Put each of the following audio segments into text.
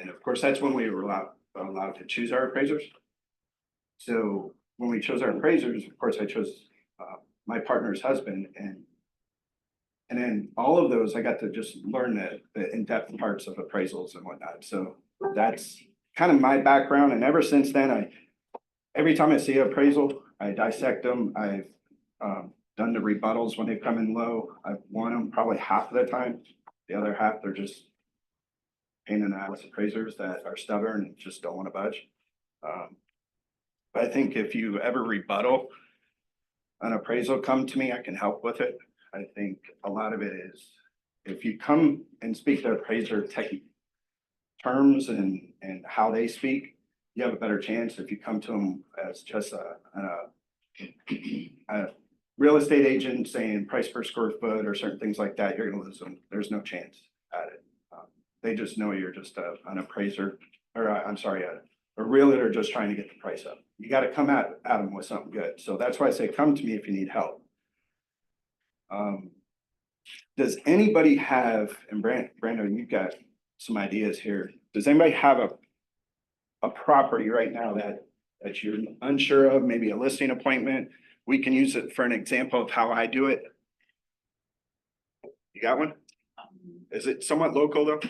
And of course, that's when we were allowed to choose our appraisers. So when we chose our appraisers, of course, I chose my partner's husband, and then all of those, I got to just learn the in-depth parts of appraisals and whatnot. So that's kind of my background. And ever since then, every time I see an appraisal, I dissect them. I've done the rebuttals when they come in low. I've won them probably half of the time. The other half, they're just pain in the ass appraisers that are stubborn and just don't want to budge. But I think if you ever rebuttal an appraisal, come to me, I can help with it. I think a lot of it is, if you come and speak to appraiser terms and how they speak, you have a better chance. If you come to them as just a real estate agent saying price per square foot or certain things like that, you're gonna lose them. There's no chance at it. They just know you're just an appraiser, or I'm sorry, a realtor just trying to get the price up. You got to come at them with something good. So that's why I say, come to me if you need help. Does anybody have, and Brandon, you've got some ideas here. Does anybody have a property right now that you're unsure of, maybe a listing appointment? We can use it for an example of how I do it. You got one? Is it somewhat local though?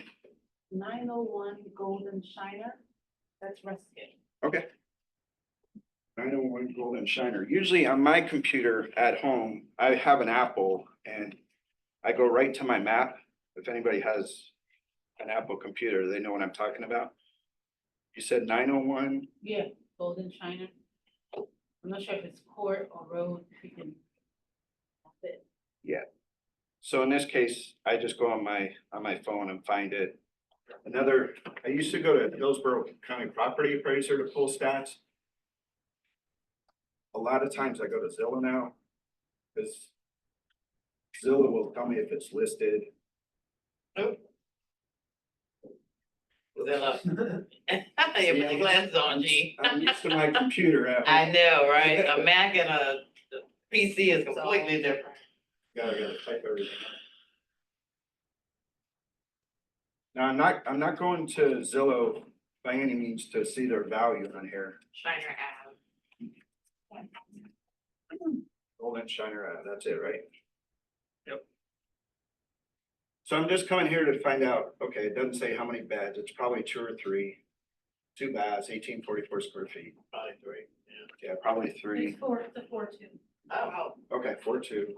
901 Golden Shiner. That's Ruskin. Okay. 901 Golden Shiner. Usually on my computer at home, I have an Apple and I go right to my map. If anybody has an Apple computer, they know what I'm talking about. You said 901? Yeah, Golden Shiner. I'm not sure if it's court or road. If you can. Yeah. So in this case, I just go on my phone and find it. I used to go to Hillsborough County Property Appraiser to pull stats. A lot of times I go to Zillow now, because Zillow will tell me if it's listed. Oh. Zillow. You put the glasses on, G. I'm used to my computer at home. I know, right? A Mac and a PC is completely different. Gotta type everything. Now, I'm not going to Zillow by any means to see their value on here. Shiner Ave. Golden Shiner Ave, that's it, right? Yep. So I'm just coming here to find out, okay, it doesn't say how many beds, it's probably 2 or 3, 2 baths, 1844 square feet. Probably 3. Yeah, probably 3. It's 4 to 4-2. Oh, Okay, 4-2.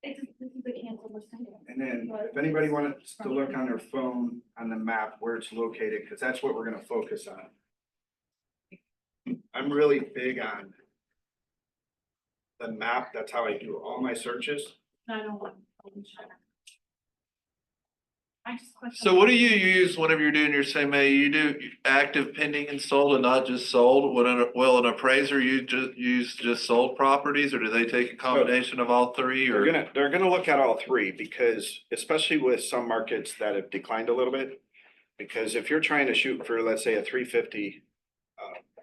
This is the cancel listing. And then if anybody wants to look on their phone on the map where it's located, because that's what we're gonna focus on. I'm really big on the map. That's how I do all my searches. 901 Golden Shiner. I just question. So what do you use whenever you're doing your CMA? You do active, pending, and sold, and not just sold? Will an appraiser use just sold properties, or do they take a combination of all three? Or They're gonna look at all three, because especially with some markets that have declined a little bit. Because if you're trying to shoot for, let's say, a 350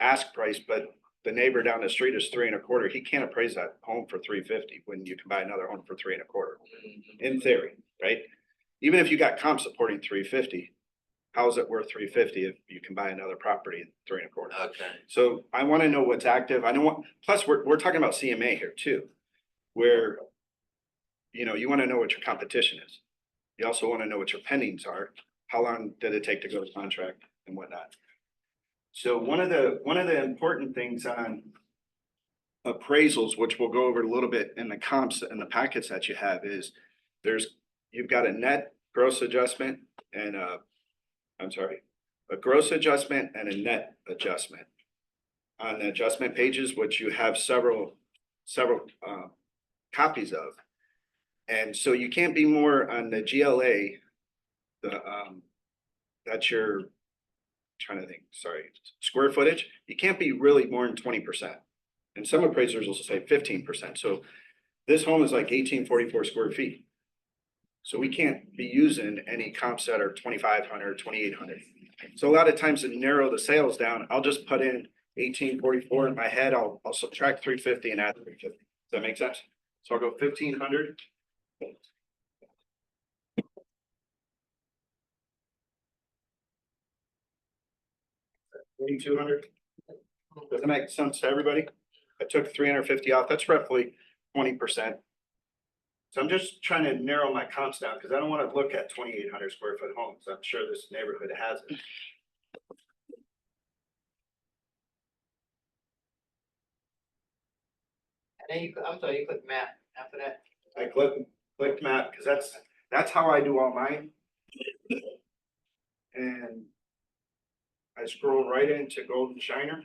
ask price, but the neighbor down the street is 3 1/4, he can't appraise that home for 350 when you can buy another home for 3 1/4. In theory, right? Even if you got comp supporting 350, how is it worth 350 if you can buy another property at 3 1/4? okay, So I want to know what's active. I don't want, plus we're talking about CMA here too, where, you know, you want to know what your competition is. You also want to know what your pendings are. How long did it take to go to contract and whatnot? So one of the important things on appraisals, which we'll go over a little bit in the comps and the packets that you have, is you've got a net gross adjustment and a gross adjustment and a net adjustment. On the adjustment pages, which you have several copies of. And so you can't be more on the GLA, that's your, trying to think, sorry, square footage, you can't be really more than 20%. And some appraisers will say 15%. So this home is like 1844 square feet. So we can't be using any comps that are 2,500, 2,800. So a lot of times to narrow the sales down, I'll just put in 1844 in my head. I'll subtract 350 and add 350. Does that make sense? So I'll go 1,500. 4,200. Does that make sense to everybody? I took 350 off, that's roughly 20%. So I'm just trying to narrow my comps down, because I don't want to look at 2,800 square foot homes, I'm sure this neighborhood has it. And then I'm sorry, you click map after that. I clicked map, because that's how I do all mine. And I scroll right into Golden Shiner.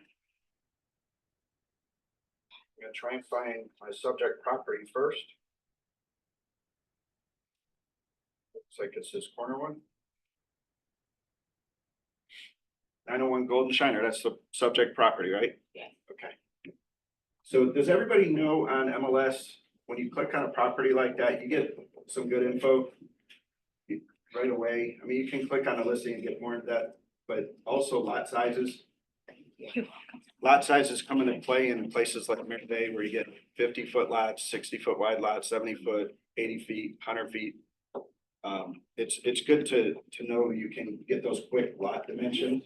I'm gonna try and find my subject property first. Looks like it's this corner one. 901 Golden Shiner, that's the subject property, right? Yeah. Okay. So does everybody know on MLS, when you click on a property like that, you get some good info right away? I mean, you can click on a listing and get more into that, but also lot sizes. Lot sizes come into play in places like Mirror Bay, where you get 50-foot lots, 60-foot wide lots, 70-foot, 80 feet, 100 feet. It's good to know you can get those quick lot dimensions.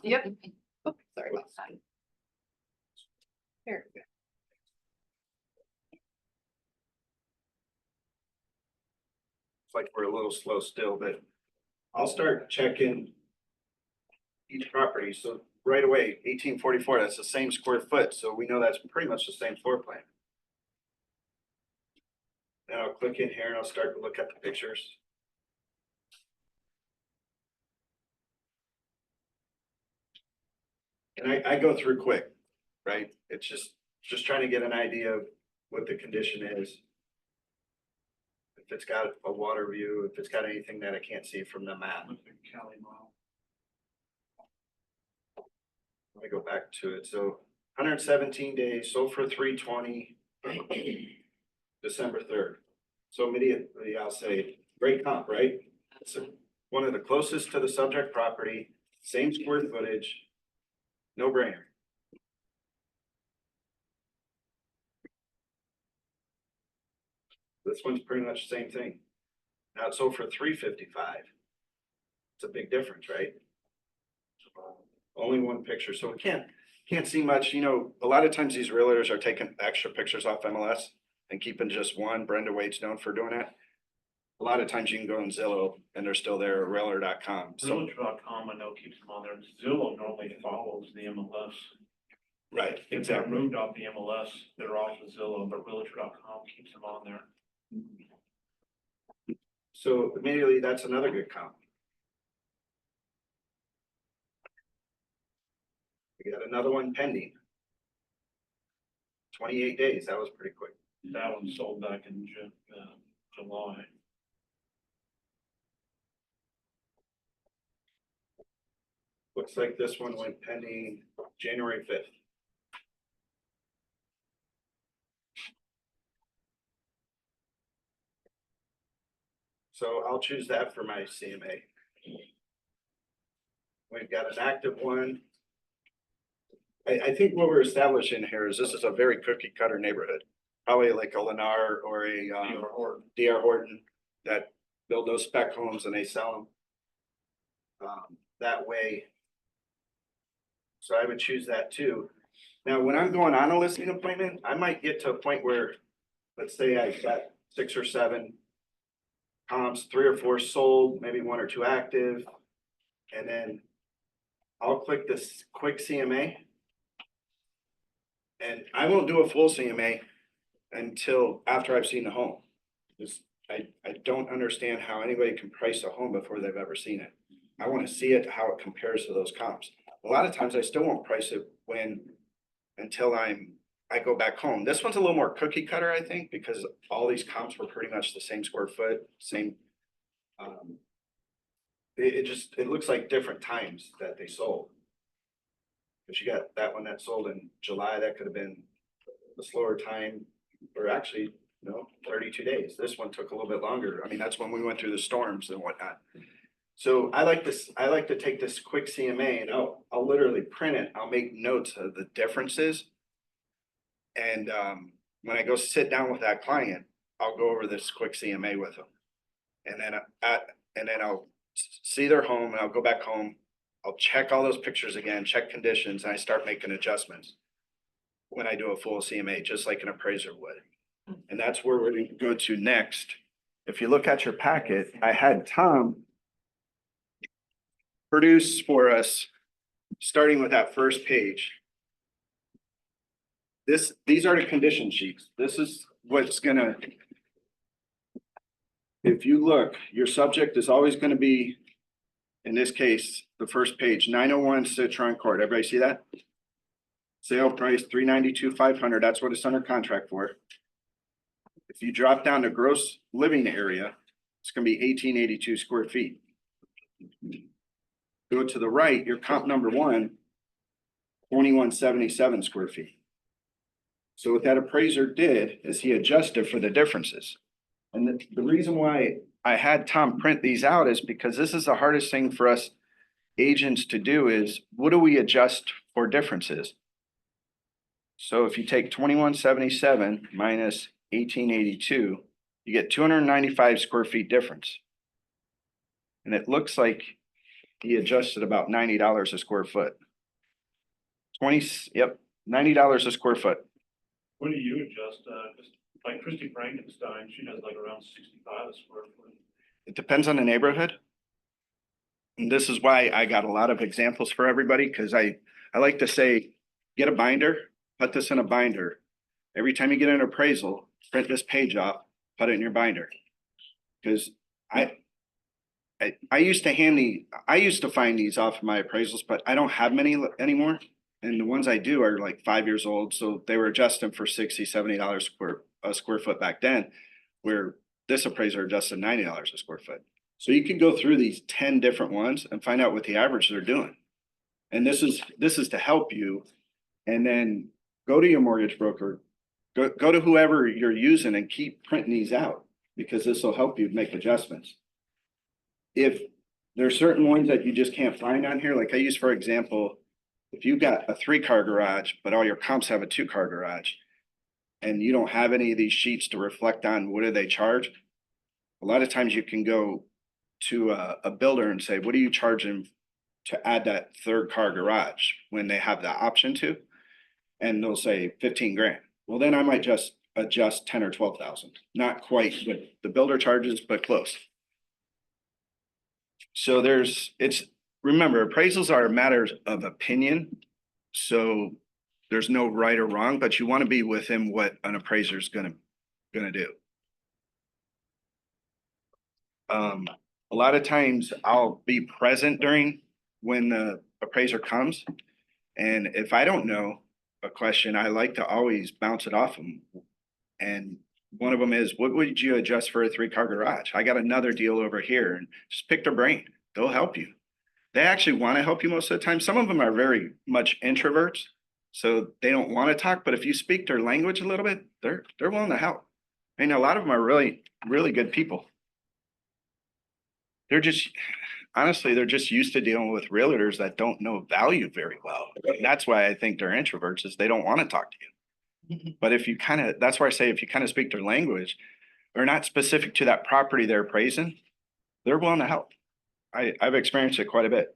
Yep. Oops, sorry about that. Here. It's like we're a little slow still, but I'll start checking each property. So right away, 1844, that's the same square foot. So we know that's pretty much the same floor plan. Then I'll click in here and I'll start to look at the pictures. And I go through quick, right? It's just trying to get an idea of what the condition is. If it's got a water view, if it's got anything that I can't see from the map. Let me go back to it. So 117 days, sold for 320, December 3rd. So immediately I'll say, great comp, right? It's one of the closest to the subject property, same square footage, no brainer. This one's pretty much the same thing. Now it's sold for 355. It's a big difference, right? Only one picture, so we can't see much. You know, a lot of times these realtors are taking extra pictures off MLS and keeping just one. Brenda Wade's known for doing that. A lot of times you can go on Zillow and they're still there, or realtor.com. So, Realtor.com, I know keeps them on there. Zillow normally follows the MLS. right, If they're exactly. moved off the MLS, they're off the Zillow, but Realtor.com keeps them on there. So immediately that's another good comp. We got another one pending. 28 days, that was pretty quick. That one sold back in July. Looks like this one went pending January 5th. So I'll choose that for my CMA. We've got an active one. I think what we're establishing here is this is a very cookie cutter neighborhood. Probably like a Lennar or a DR Horton that build those spec homes and they sell them that way. So I would choose that too. Now, when I'm going on a listing appointment, I might get to a point where, let's say I got 6 or 7 comps, 3 or 4 sold, maybe 1 or 2 active. And then I'll click this quick CMA. And I won't do a full CMA until after I've seen the home. Just, I don't understand how anybody can price a home before they've ever seen it. I want to see it, how it compares to those comps. A lot of times I still won't price it until I go back home. This one's a little more cookie cutter, I think, because all these comps were pretty much the same square foot, same. It looks like different times that they sold. But you got that one that sold in July, that could have been a slower time, or actually, 32 days. This one took a little bit longer. I mean, that's when we went through the storms and whatnot. So I like to take this quick CMA and I'll literally print it. I'll make notes of the differences. And when I go sit down with that client, I'll go over this quick CMA with them. And then I'll see their home and I'll go back home. I'll check all those pictures again, check conditions, and I start making adjustments when I do a full CMA, just like an appraiser would. And that's where we're going to go to next. If you look at your packet, I had Tom produce for us, starting with that first page. These are the condition sheets. This is what's gonna, if you look, your subject is always gonna be, in this case, the first page, 901 Citron Court. Everybody see that? Sale price $392,500. That's what it's under contract for. If you drop down to gross living area, it's gonna be 1882 square feet. Go to the right, your comp number 1, 2177 square feet. So what that appraiser did is he adjusted for the differences. And the reason why I had Tom print these out is because this is the hardest thing for us agents to do is, what do we adjust for differences? So if you take 2177 minus 1882, you get 295 square feet difference. And it looks like he adjusted about $90 a square foot. $90 a square foot. What do you adjust, like Christy Frankenstein, she does like around 65 a square foot. It depends on the neighborhood. And this is why I got a lot of examples for everybody, because I like to say, get a binder, put this in a binder. Every time you get an appraisal, print this page off, put it in your binder. Because I used to find these off of my appraisals, but I don't have many anymore. And the ones I do are like 5 years old. So they were adjusting for $60, $70 a square foot back then, where this appraiser adjusted $90 a square foot. So you can go through these 10 different ones and find out what the average they're doing. And this is to help you. And then go to your mortgage broker, go to whoever you're using and keep printing these out, because this will help you make adjustments. If there's certain ones that you just can't find on here, like I use, for example, if you've got a 3-car garage, but all your comps have a 2-car garage, and you don't have any of these sheets to reflect on what do they charge, a lot of times you can go to a builder and say, what are you charging to add that 3rd-car garage, when they have the option to? And they'll say 15 grand. Well, then I might just adjust 10 or 12,000. Not quite what the builder charges, but close. So remember, appraisals are a matter of opinion. So there's no right or wrong, but you want to be within what an appraiser is gonna do. A lot of times I'll be present when the appraiser comes, And if I don't know a question, I like to always bounce it off them. And one of them is, what would you adjust for a 3-car garage? I got another deal over here, and just pick their brain. They'll help you. They actually want to help you most of the time. Some of them are very much introverts, so they don't want to talk, but if you speak their language a little bit, they're willing to help. And a lot of them are really, really good people. They're just, honestly, they're just used to dealing with realtors that don't know value very well. And that's why I think they're introverts, is they don't want to talk to you. But if you kind of, that's why I say if you kind of speak their language, or not specific to that property they're appraising, they're willing to help. I've experienced it quite a bit.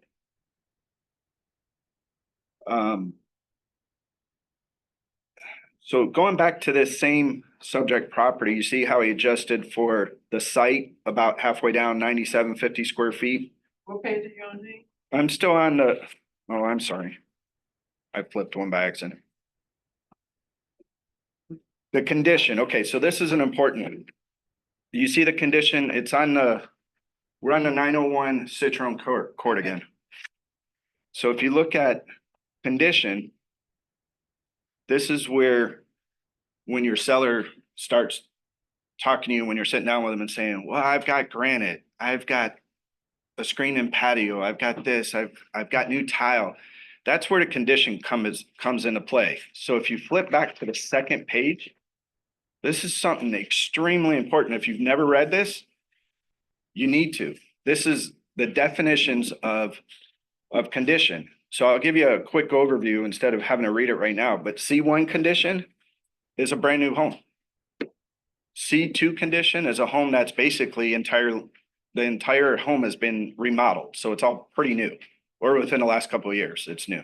So going back to this same subject property, you see how he adjusted for the site about halfway down 9750 square feet? What page are you on, G? I'm still on the, oh, I'm sorry. I flipped one by accident. The condition, okay, so this is an important one. You see the condition, it's on the, we're on the 901 Citron Court again. So if you look at condition, this is where, when your seller starts talking to you, when you're sitting down with them and saying, well, I've got granite, I've got a screen and patio, I've got this, I've got new tile. That's where the condition comes into play. So if you flip back to the second page, this is something extremely important. If you've never read this, you need to. This is the definitions of condition. So I'll give you a quick overview instead of having to read it right now, but C1 condition is a brand new home. C2 condition is a home that's basically the entire home has been remodeled. So it's all pretty new, or within the last couple of years, it's new.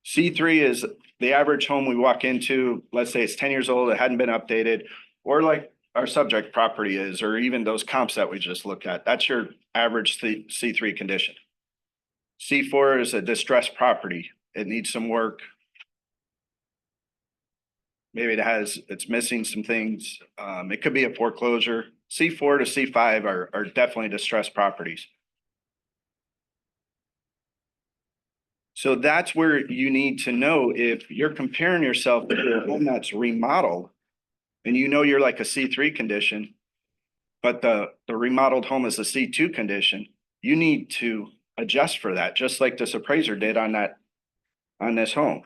C3 is the average home we walk into, let's say it's 10 years old, it hadn't been updated, or like our subject property is, or even those comps that we just looked at. That's your average C3 condition. C4 is a distressed property. It needs some work. Maybe it's missing some things. It could be a foreclosure. C4 to C5 are definitely distressed properties. So that's where you need to know if you're comparing yourself to a home that's remodeled, and you know you're like a C3 condition, but the remodeled home is a C2 condition, you need to adjust for that, just like this appraiser did on this home.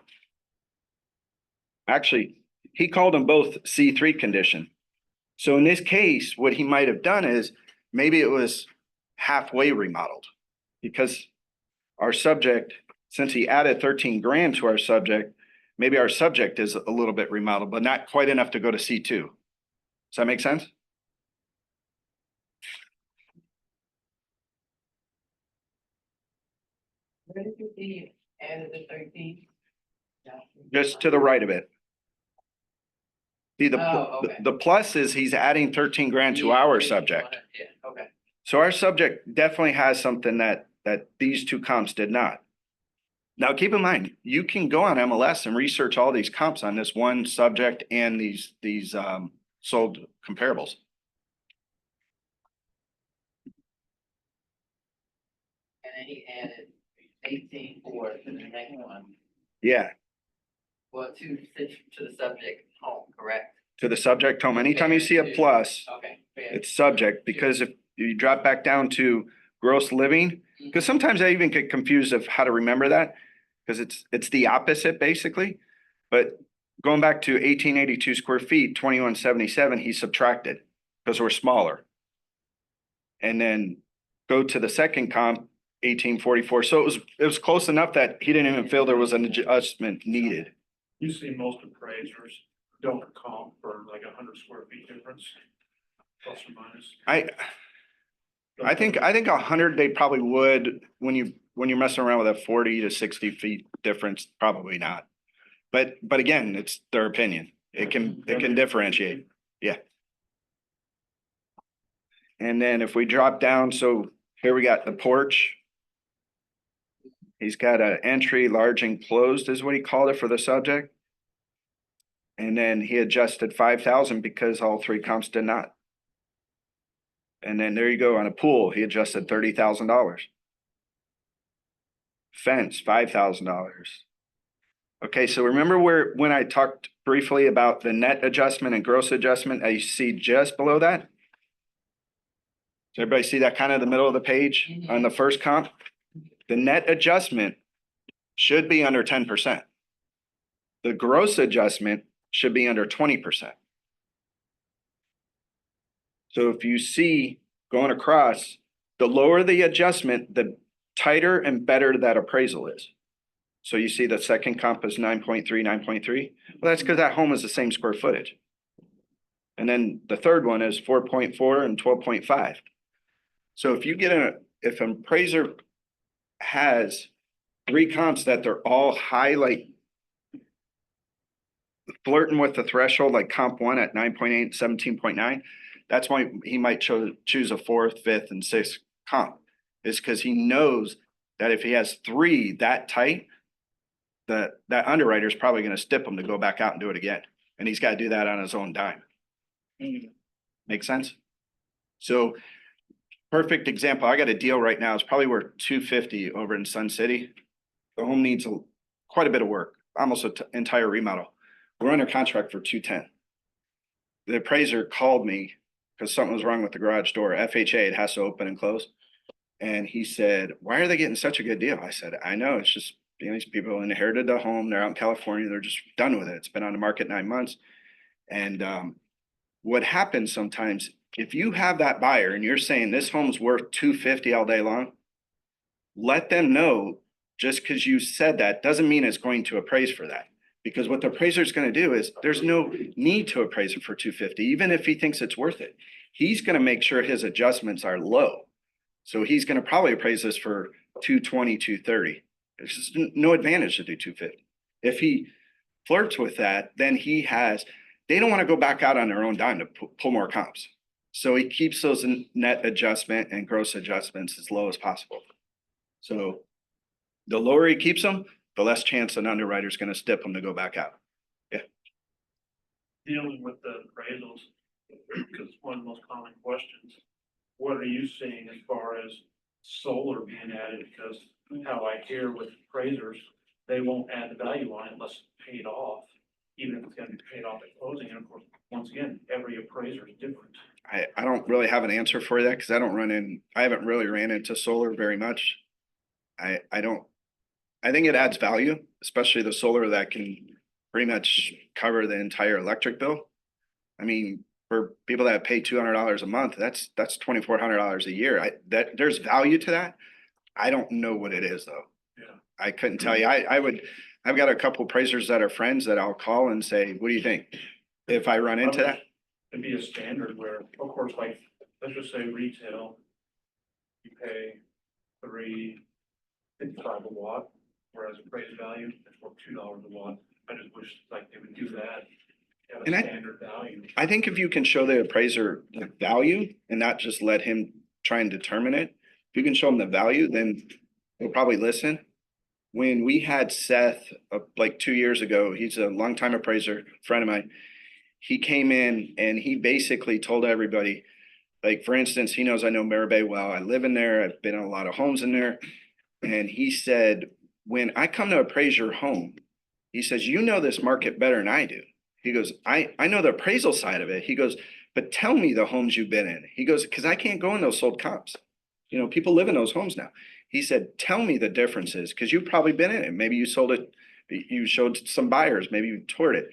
Actually, he called them both C3 condition. So in this case, what he might have done is maybe it was halfway remodeled, because our subject, since he added 13 grand to our subject, maybe our subject is a little bit remodeled, but not quite enough to go to C2. Does that make sense? Where did you see added the 13? Just to the right of it. See, Oh, okay. the plus is he's adding 13 grand to our subject. Yeah, okay. So our subject definitely has something that these two comps did not. Now, keep in mind, you can go on MLS and research all these comps on this one subject and these sold comparables. And then he added 18.4 to the next one, Yeah, well, to the subject home, correct? to the subject home. Anytime you see a plus, Okay. it's subject, because if you drop back down to gross living, because sometimes I even get confused of how to remember that, because it's the opposite basically. But going back to 1882 square feet, 2177, he subtracted because we're smaller. And then go to the second comp, 1844. So it was close enough that he didn't even feel there was an adjustment needed. You see most appraisers don't comp for like 100 square feet difference, plus or minus. I think 100 they probably would. When you're messing around with a 40 to 60 feet difference, probably not. But again, it's their opinion. It can differentiate. Yeah. And then if we drop down, so here we got the porch. He's got an entry, large enclosed is what he called it for the subject. And then he adjusted 5,000 because all three comps did not. And then there you go, on a pool, he adjusted $30,000. Fence, $5,000. Okay, so remember when I talked briefly about the net adjustment and gross adjustment, I see just below that? Does everybody see that kind of the middle of the page on the first comp? The net adjustment should be under 10%. The gross adjustment should be under 20%. So if you see going across, the lower the adjustment, the tighter and better that appraisal is. So you see the second comp is 9.3, 9.3. Well, that's because that home is the same square footage. And then the third one is 4.4 and 12.5. So if you get if an appraiser has three comps that they're all high, like flirting with the threshold, like comp one at 9.8, 17.9, that's why he might choose a fourth, fifth, and sixth comp. Is because he knows that if he has three that tight, that underwriter is probably going to stip him to go back out and do it again. And he's got to do that on his own dime. Make sense? So perfect example. I got a deal right now. It's probably worth 250 over in Sun City. The home needs quite a bit of work, almost an entire remodel. We're under contract for 210. The appraiser called me because something was wrong with the garage door. FHA, it has to open and close. And he said, "Why are they getting such a good deal?" I said, "I know, it's just, these people inherited the home. They're out in California. They're just done with it. It's been on the market 9 months." And what happens sometimes, if you have that buyer and you're saying this home's worth 250 all day long, let them know just because you said that doesn't mean it's going to appraise for that. Because what the appraiser is going to do is there's no need to appraise it for 250, even if he thinks it's worth it. He's going to make sure his adjustments are low. So he's going to probably appraise this for 220, 230. There's just no advantage to do 250. If he flirts with that, then they don't want to go back out on their own dime to pull more comps. So he keeps those net adjustment and gross adjustments as low as possible. So the lower he keeps them, the less chance an underwriter is going to stip them to go back out. Dealing with the appraisals, because it's one of the most common questions. What are you seeing as far as solar being added? Because how I hear with appraisers, they won't add the value on it unless it's paid off, even if it's gonna be paid off at closing. And of course, once again, every appraiser is different. I don't really have an answer for that because I haven't really ran into solar very much. I think it adds value, especially the solar that can pretty much cover the entire electric bill. I mean, for people that pay $200 a month, that's $2,400 a year. There's value to that. I don't know what it is though. Yeah. I couldn't tell you. I've got a couple appraisers that are friends that I'll call and say, "What do you think?" If I run into that. It'd be a standard where, of course, like, let's just say retail, you pay $3.55 a watt, whereas appraised value is for $2 a watt. I just wish like they would do that. Have a standard value. I think if you can show the appraiser the value and not just let him try and determine it, if you can show him the value, then he'll probably listen. When we had Seth like 2 years ago, he's a longtime appraiser, friend of mine. He came in and he basically told everybody, like, for instance, he knows I know Mirror Bay well. I live in there. I've been in a lot of homes in there. And he said, when I come to appraise your home, he says, "You know this market better than I do." He goes, I know the appraisal side of it. He goes, "But tell me the homes you've been in." He goes, "Because I can't go in those sold comps. You know, people live in those homes now." He said, "Tell me the differences because you've probably been in it. Maybe you sold it. You showed some buyers. Maybe you toured it."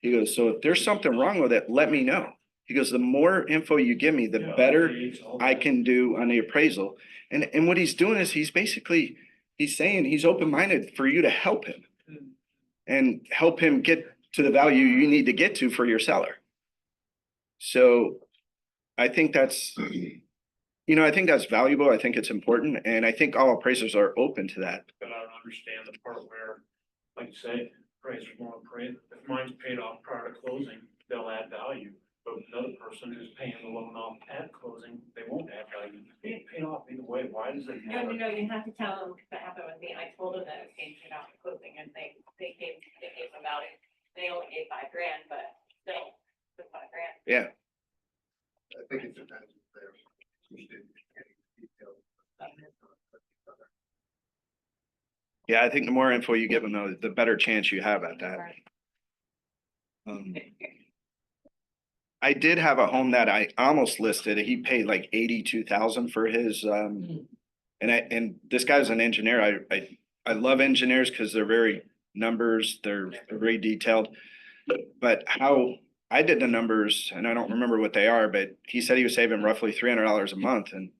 He goes, "So if there's something wrong with it, let me know." He goes, "The more info you give me, the better I can do on the appraisal." And what he's doing is he's saying he's open-minded for you to help him and help him get to the value you need to get to for your seller. So I think that's valuable. I think it's important. And I think all appraisers are open to that. But I don't understand the part where, like you say, appraisers won't appraise. If mine's paid off prior to closing, they'll add value. But with another person who's paying the loan off at closing, they won't add value. It's being paid off either way. Why does it matter? No, you have to tell them what happened with me. I told them that it was being paid off at closing and they gave about it. They only gave $5,000, but still, it's $5,000. Yeah. I think it depends if they're interested in getting details. Yeah, I think the more info you give them, the better chance you have at that. Right. I did have a home that I almost listed. He paid like 82,000 for his, and this guy's an engineer. I love engineers because they're very numbers, they're very detailed. But how I did the numbers, and I don't remember what they are, but he said he was saving roughly $300 a month, and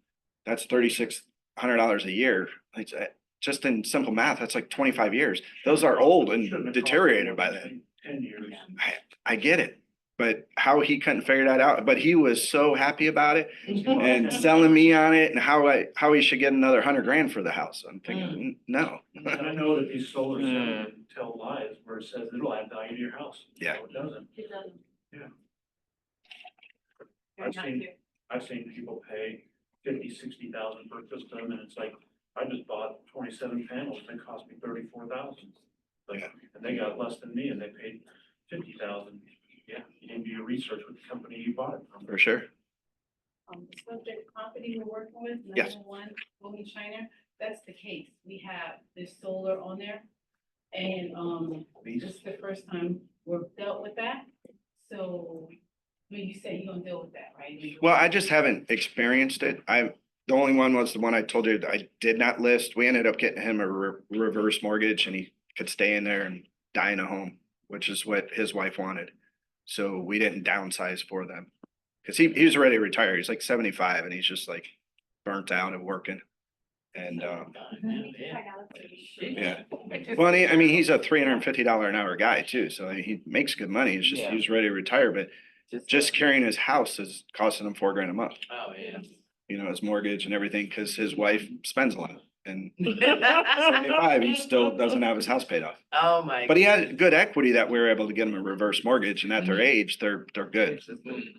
that's $3,600 a year. It's just in simple math, that's like 25 years. Those are old Shouldn't and have cost deteriorated more by than then. 10 years. I get it, but how he couldn't figure that out, but he was so happy about it and selling me on it and how he should get another 100 grand for the house. I'm thinking, no. And I know that these solar sellers tell lies where it says it'll add value to your house. Yeah. No, it doesn't. It doesn't. Yeah. They're I've not seen- too- I've seen people pay 50, 60,000 for a system, and it's like, I just bought 27 panels, and it cost me 34,000. Like, Yeah. and they got less than me, and they paid 50,000. Yeah, you didn't do your research with the company you bought it from. For sure. The subject property we're working with, Yes. 901 Golden China, that's the case. We have this solar on there. And, this is the first time we've dealt with that. So, I mean, you said you're gonna deal with that, right? Well, I just haven't experienced it. The only one was the one I told you that I did not list. We ended up getting him a reverse mortgage and he could stay in there and die in a home, which is what his wife wanted. So we didn't downsize for them. Cause he was ready to retire. He's like 75 and he's just like burnt out and working. And, yeah. Well, I mean, he's a $350 an hour guy too. So he makes good money. It's just, he was ready to retire, but just carrying his house is costing him $4 grand a month. Oh, yeah. You know, his mortgage and everything, cause his wife spends a lot and 75, he still doesn't have his house paid off. Oh, my. But he had good equity that we were able to get him a reverse mortgage and at their age, they're good.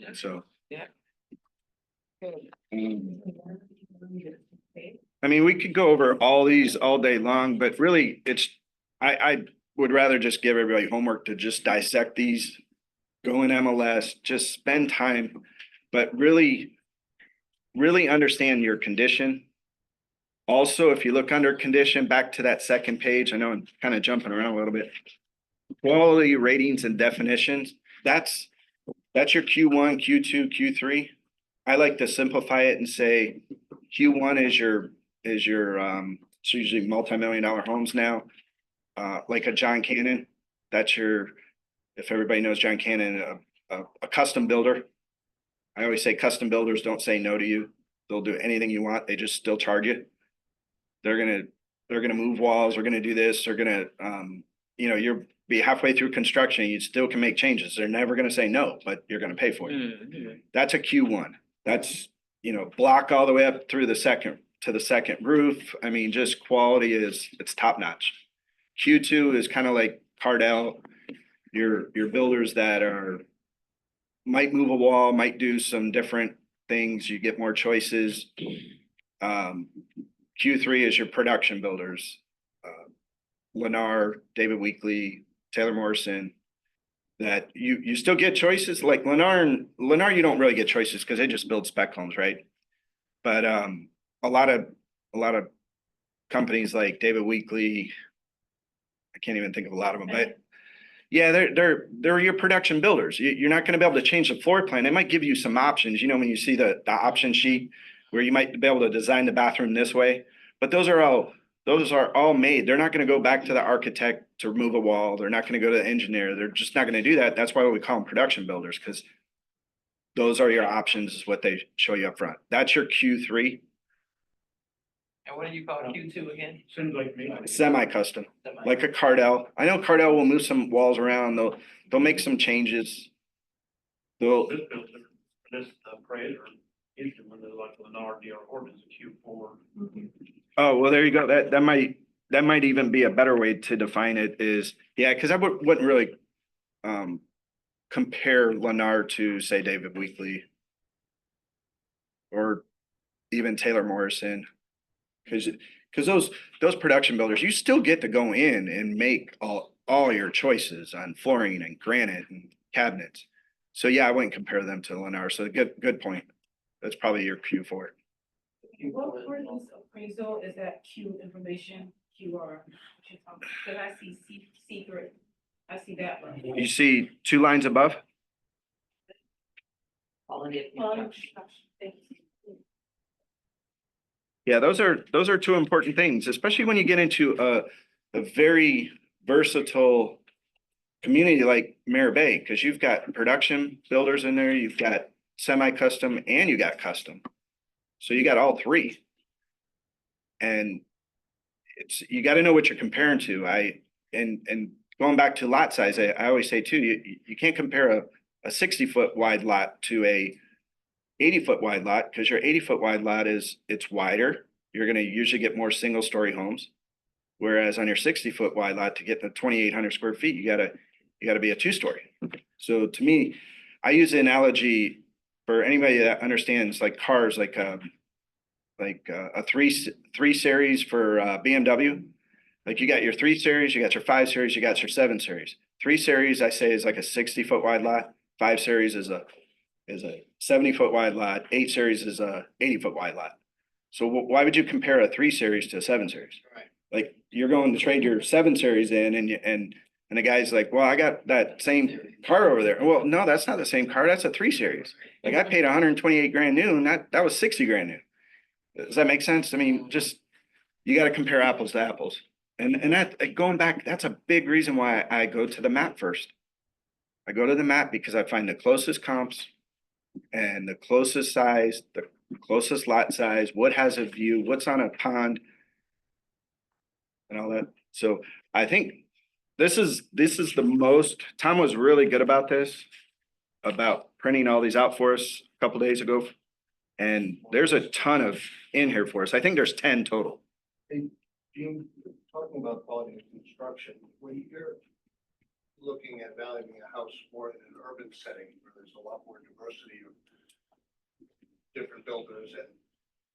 And so. Yeah. I mean, we could go over all these all day long, but really I would rather just give everybody homework to just dissect these. Go in MLS, just spend time, but really understand your condition. Also, if you look under condition, back to that second page, I know I'm kind of jumping around a little bit. Quality ratings and definitions, that's your Q1, Q2, Q3. I like to simplify it and say Q1 is your it's usually multi-million-dollar homes now. Like a John Cannon, that's if everybody knows John Cannon, a custom builder. I always say custom builders don't say no to you. They'll do anything you want. They just still charge you. They're gonna move walls. They're gonna do this. They're gonna, you'll be halfway through construction. You still can make changes. They're never gonna say no, but you're gonna pay for it. That's a Q1. That's, block all the way up through the second roof. I mean, just quality it's top notch. Q2 is kind of like Cardell, your builders that might move a wall, might do some different things. You get more choices. Q3 is your production builders. Lennar, David Weekley, Taylor Morrison, that you still get choices like Lennar, you don't really get choices because they just build spec homes, right? But a lot of companies like David Weekley, I can't even think of a lot of them, but yeah, they're your production builders. You're not going to be able to change the floor plan. They might give you some options, when you see the option sheet where you might be able to design the bathroom this way, but those are all made. They're not going to go back to the architect to remove a wall. They're not going to go to the engineer. They're just not going to do that. That's why we call them production builders, because those are your options, is what they show you up front. That's your Q3. And what do you call Q2 again? Seems like me. Semi-custom, like a Cardell. I know Cardell will move some walls around. They'll make some changes. They'll, This builder, this appraiser, is the one that like Lennar DR ordinance Q4. oh, well, there you go. That might even be a better way to define it is, yeah, because I wouldn't really compare Lennar to, say, David Weekley or even Taylor Morrison. Because those production builders, you still get to go in and make all your choices on flooring and granite and cabinets. So yeah, I wouldn't compare them to Lennar. So good point. That's probably your Q4. What part of this appraisal is that Q information QR, because I see secret, I see that one. You see 2 lines above? Quality of construction. Yeah, those are 2 important things, especially when you get into a very versatile community like Mirror Bay, because you've got production builders in there, you've got semi-custom, and you got custom. So you got all 3. And you got to know what you're comparing to. And going back to lot size, I always say too, you can't compare a 60-foot wide lot to a 80-foot wide lot, because your 80-foot wide lot it's wider. You're going to usually get more single story homes. Whereas on your 60-foot wide lot, to get the 2,800 square feet, you gotta be a 2-story. So to me, I use the analogy for anybody that understands like cars, like a 3 series for BMW. Like you got your 3 series, you got your 5 series, you got your 7 series. 3 series, I say, is like a 60-foot wide lot. 5 series is a 70-foot wide lot. 8 series is a 80-foot wide lot. So why would you compare a 3 series to a 7 series? Right. Like you're going to trade your 7 series in and the guy's like, well, I got that same car over there. Well, no, that's not the same car. That's a 3 series. Like I paid 128 grand new and that was 60 grand new. Does that make sense? I mean, just, you got to compare apples to apples. And that, going back, that's a big reason why I go to the map first. I go to the map because I find the closest comps and the closest size, the closest lot size, what has a view, what's on a pond, and all that. So I think this is the most, Tom was really good about this, about printing all these out for us a couple days ago. And there's a ton of in here for us. I think there's 10 total. Gene, talking about quality of construction, when you're looking at valuing a house more in an urban setting where there's a lot more diversity of different builders and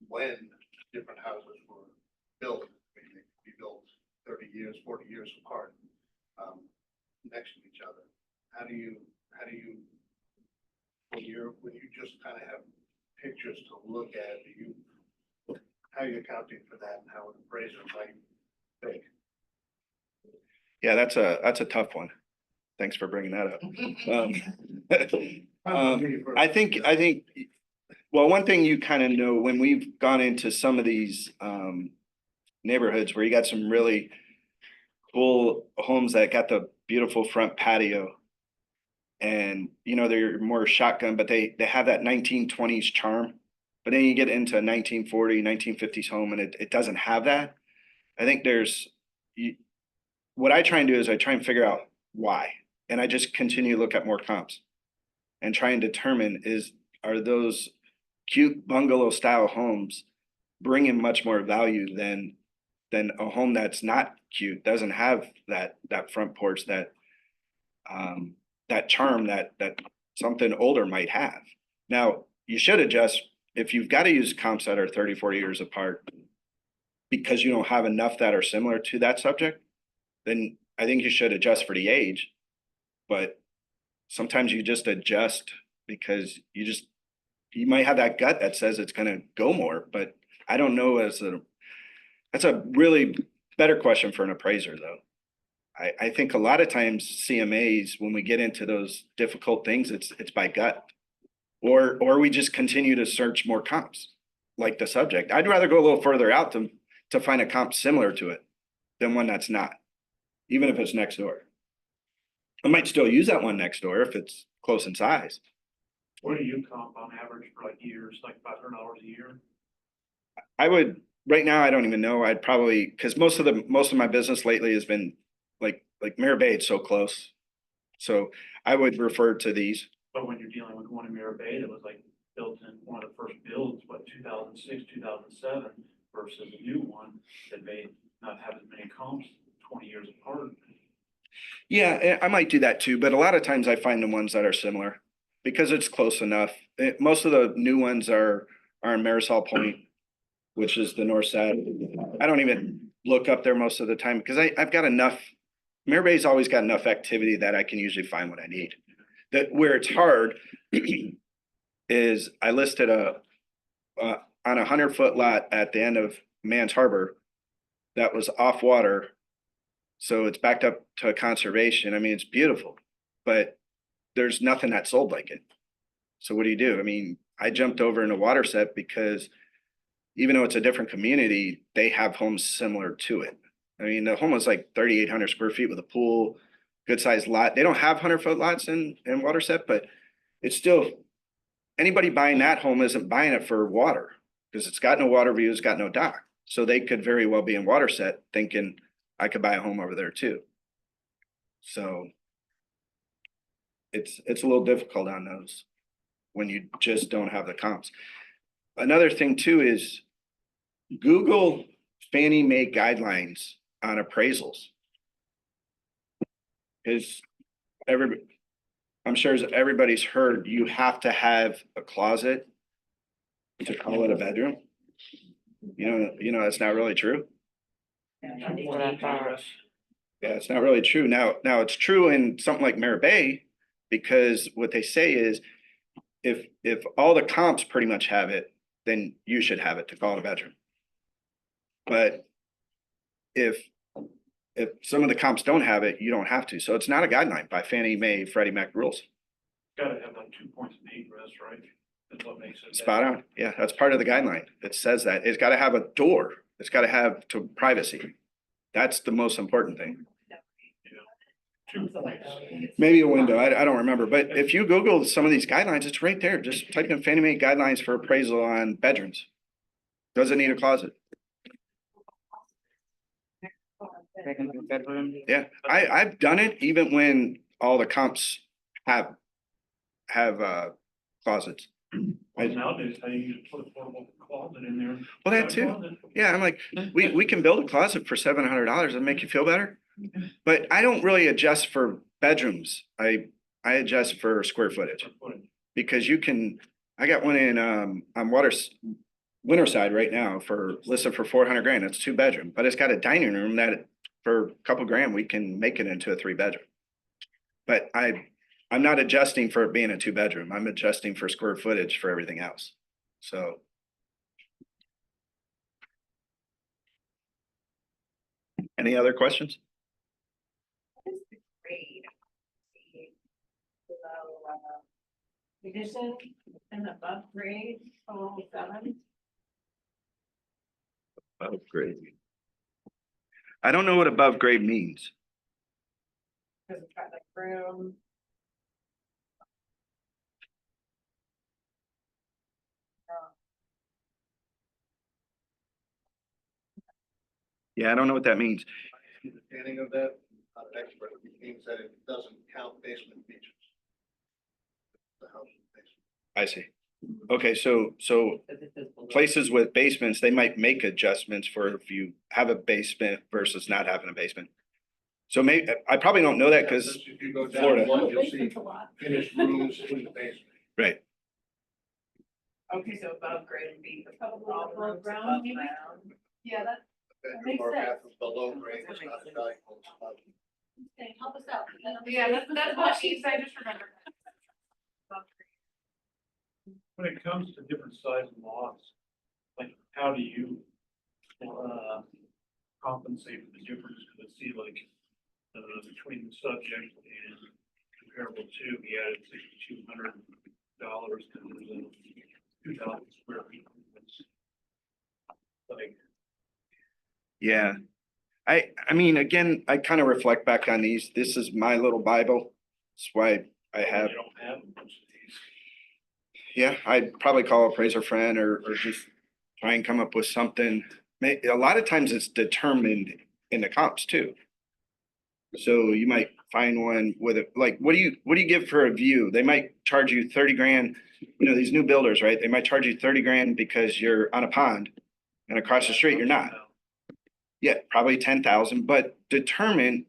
when different houses were built, I mean, they could be built 30 years, 40 years apart, next to each other. How do you, when you just kind of have pictures to look at, how are you accounting for that and how an appraiser might think? Yeah, that's a tough one. Thanks for bringing that up. I think, well, one thing you kind of know when we've gone into some of these neighborhoods where you got some really cool homes that got the beautiful front patio, and they're more shotgun, but they have that 1920s charm. But then you get into a 1940, 1950s home and it doesn't have that. I think what I try and do is I try and figure out why. And I just continue to look at more comps and try and determine are those cute bungalow style homes bringing much more value than a home that's not cute, doesn't have that front porch, that charm that something older might have. Now, you should adjust if you've got to use comps that are 30, 40 years apart because you don't have enough that are similar to that subject, then I think you should adjust for the age. But sometimes you just adjust because you might have that gut that says it's going to go more, but I don't know that's a really better question for an appraiser though. I think a lot of times CMAs, when we get into those difficult things, it's by gut, or we just continue to search more comps like the subject. I'd rather go a little further out to find a comp similar to it than one that's not, even if it's next door. I might still use that one next door if it's close in size. What do you comp on average for like years, like $500 a year? I would, right now, I don't even know. I'd probably, because most of my business lately has been like Mirror Bay, it's so close. So I would refer to these. But when you're dealing with one in Mirror Bay that was like built in one of the first builds, 2006, 2007, versus a new one that may not have as many comps 20 years apart. Yeah, I might do that too, but a lot of times I find the ones that are similar because it's close enough. Most of the new ones are in Marisol Point, which is the north side. I don't even look up there most of the time because I've got enough. Mirror Bay's always got enough activity that I can usually find what I need. That where it's hard is I listed on a 100-foot lot at the end of Man's Harbor that was off water. So it's backed up to a conservation. I mean, it's beautiful, but there's nothing that sold like it. So what do? I mean, I jumped over into Waterset because even though it's a different community, they have homes similar to it. I mean, the home was like 3,800 square feet with a pool, good sized lot. They don't have 100-foot lots in Waterset, but it's still, anybody buying that home isn't buying it for water because it's got no water view, it's got no dock. So they could very well be in Waterset thinking I could buy a home over there too. So it's a little difficult on those when you just don't have the comps. Another thing too is Google Fannie Mae guidelines on appraisals. Is I'm sure as everybody's heard, you have to have a closet to call it a bedroom. You know, that's not really true. Yeah, Yeah, it's not really true. Now it's true in something like Mirror Bay, because what they say is if all the comps pretty much have it, then you should have it to call it a bedroom. But if some of the comps don't have it, you don't have to. So it's not a guideline by Fannie Mae, Freddie Mac rules. Gotta have like 2 points of egress, right? That's what makes it. Spot on. Yeah, that's part of the guideline. It says that it's got to have a door. It's got to have to privacy. That's the most important thing. 2 points. Maybe a window. I don't remember. But if you Google some of these guidelines, it's right there. Just type in Fannie Mae guidelines for appraisal on bedrooms. Doesn't need a closet. Yeah, I've done it even when all the comps have closets. Well, nowadays, how you just put a portable closet in there. Well, that too. Yeah, I'm like, we can build a closet for $700 and make you feel better. But I don't really adjust for bedrooms. I adjust for square footage because I got one in on Winterside right now listed for 400 grand. It's 2-bedroom, but it's got a dining room that for a couple grand we can make it into a 3-bedroom. But I'm not adjusting for it being a 2-bedroom. I'm adjusting for square footage for everything else. So. Any other questions? What is the grade? The addition and above grade, 7. Above grade. I don't know what above grade means. Because it's got like room. Yeah, I don't know what that means. Understanding of that, not an expert, it means that it doesn't count basement features. The house is basement. I see. Okay, so places with basements, they might make adjustments for if you have a basement versus not having a basement. So I probably don't know that because If you go down Florida. one, you'll see finished rooms in the basement. right. Okay, so above grade would be Above all the rooms ground, above maybe? ground. Yeah, that Bedroom makes or sense. bathroom below grade, it's not a valuable. help us out. Yeah, that's what she said, I just remembered. When it comes to different size lots, like how do you compensate for the difference? Because I see like between the subject and comparable to, he added $6,200 to the 2,000 square feet. It's like, Yeah. I mean, again, I kind of reflect back on these. This is my little Bible. That's why I have. you don't have most of these. Yeah, I'd probably call a appraiser friend or just try and come up with something. A lot of times it's determined in the comps too. So you might find one with it, like, what do you give for a view? They might charge you 30 grand, these new builders, right? They might charge you 30 grand because you're on a pond and across the street, you're not. Yeah, probably 10,000, but determine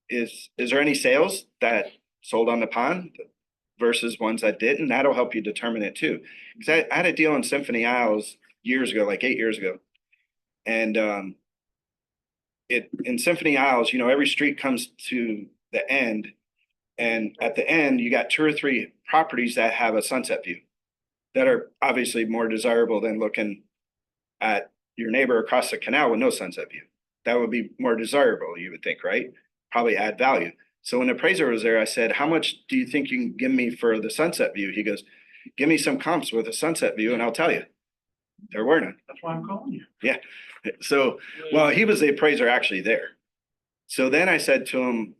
is there any sales that sold on the pond versus ones that didn't? That'll help you determine it too. Because I had a deal in Symphony Isles years ago, like 8 years ago. And in Symphony Isles, every street comes to the end. And at the end, you got 2 or 3 properties that have a sunset view that are obviously more desirable than looking at your neighbor across the canal with no sunset view. that would be more desirable, you would think, right? Probably add value. So when the appraiser was there, I said, how much do you think you can give me for the sunset view? He goes, give me some comps with a sunset view and I'll tell you. There were none. That's why I'm calling you. Yeah. So, well, he was the appraiser actually there. So then I said to him,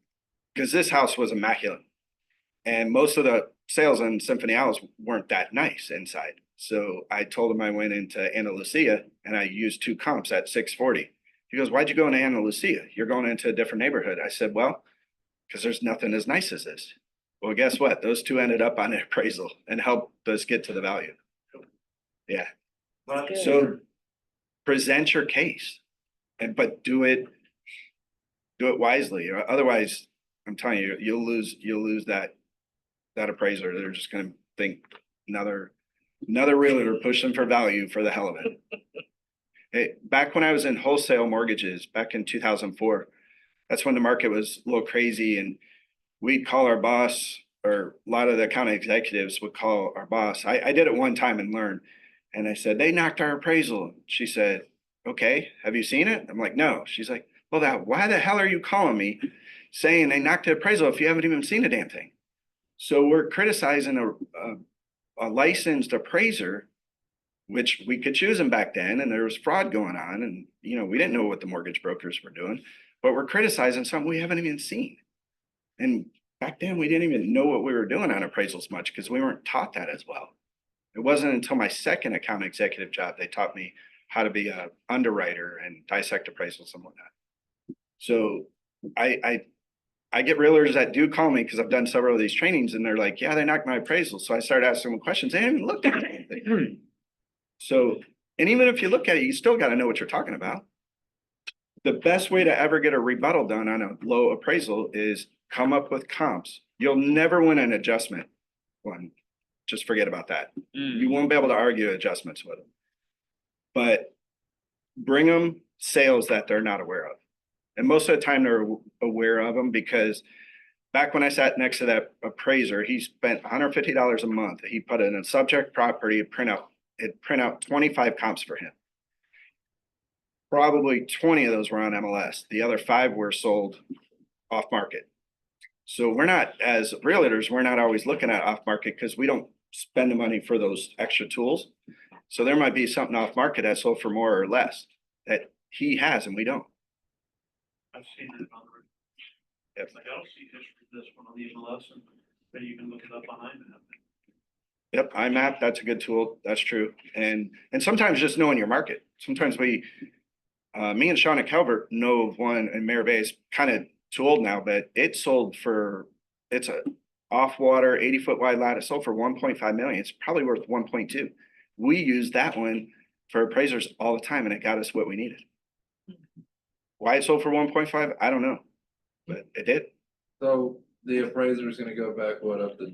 because this house was immaculate and most of the sales in Symphony Isles weren't that nice inside. So I told him I went into Ana Lucia and I used 2 comps at 640. He goes, why'd you go into Ana Lucia? You're going into a different neighborhood. I said, well, because there's nothing as nice as this. Well, guess what? Those 2 ended up on an appraisal and helped us get to the value. Yeah. But So present your case but do it wisely. Or otherwise, I'm telling you, you'll lose that appraiser. They're just gonna think another realtor pushing for value for the hell of it. Hey, back when I was in wholesale mortgages back in 2004, that's when the market was a little crazy and we'd call our boss, or a lot of the account executives would call our boss. I did it one time and learned. And I said, they knocked our appraisal. She said, okay, have you seen it? I'm like, no. She's like, well, why the hell are you calling me saying they knocked the appraisal if you haven't even seen a damn thing? So we're criticizing a licensed appraiser, which we could choose them back then, and there was fraud going on, and we didn't know what the mortgage brokers were doing, but we're criticizing something we haven't even seen. And back then, we didn't even know what we were doing on appraisals much because we weren't taught that as well. It wasn't until my second account executive job they taught me how to be a underwriter and dissect appraisals and whatnot. So I get realtors that do call me because I've done several of these trainings and they're like, yeah, they knocked my appraisal. So I started asking them questions. They haven't even looked at anything. So, and even if you look at it, you still got to know what you're talking about. The best way to ever get a rebuttal done on a low appraisal is come up with comps. You'll never win an adjustment one. Just forget about that. You won't be able to argue adjustments with them. But bring them sales that they're not aware of. And most of the time they're aware of them because back when I sat next to that appraiser, he spent $150 a month. He put in a subject property print out 25 comps for him. Probably 20 of those were on MLS. The other 5 were sold off market. So we're not, as realtors, we're not always looking at off market because we don't spend the money for those extra tools. So there might be something off market that sold for more or less that he has and we don't. I've seen it on the, Yep. like, I don't see history of this one on the MLS, and then you can look it up on IMAP. Yep, IMAP, that's a good tool. That's true. And sometimes just knowing your market. Sometimes me and Shauna Calvert know of one in Mare Bay. It's kind of too old now, but it sold for, it's a off water 80-foot wide lot. It sold for 1.5 million. It's probably worth 1.2. We use that one for appraisers all the time and it got us what we needed. Why it sold for 1.5, I don't know, but it did. So the appraiser is gonna go back, what, up to,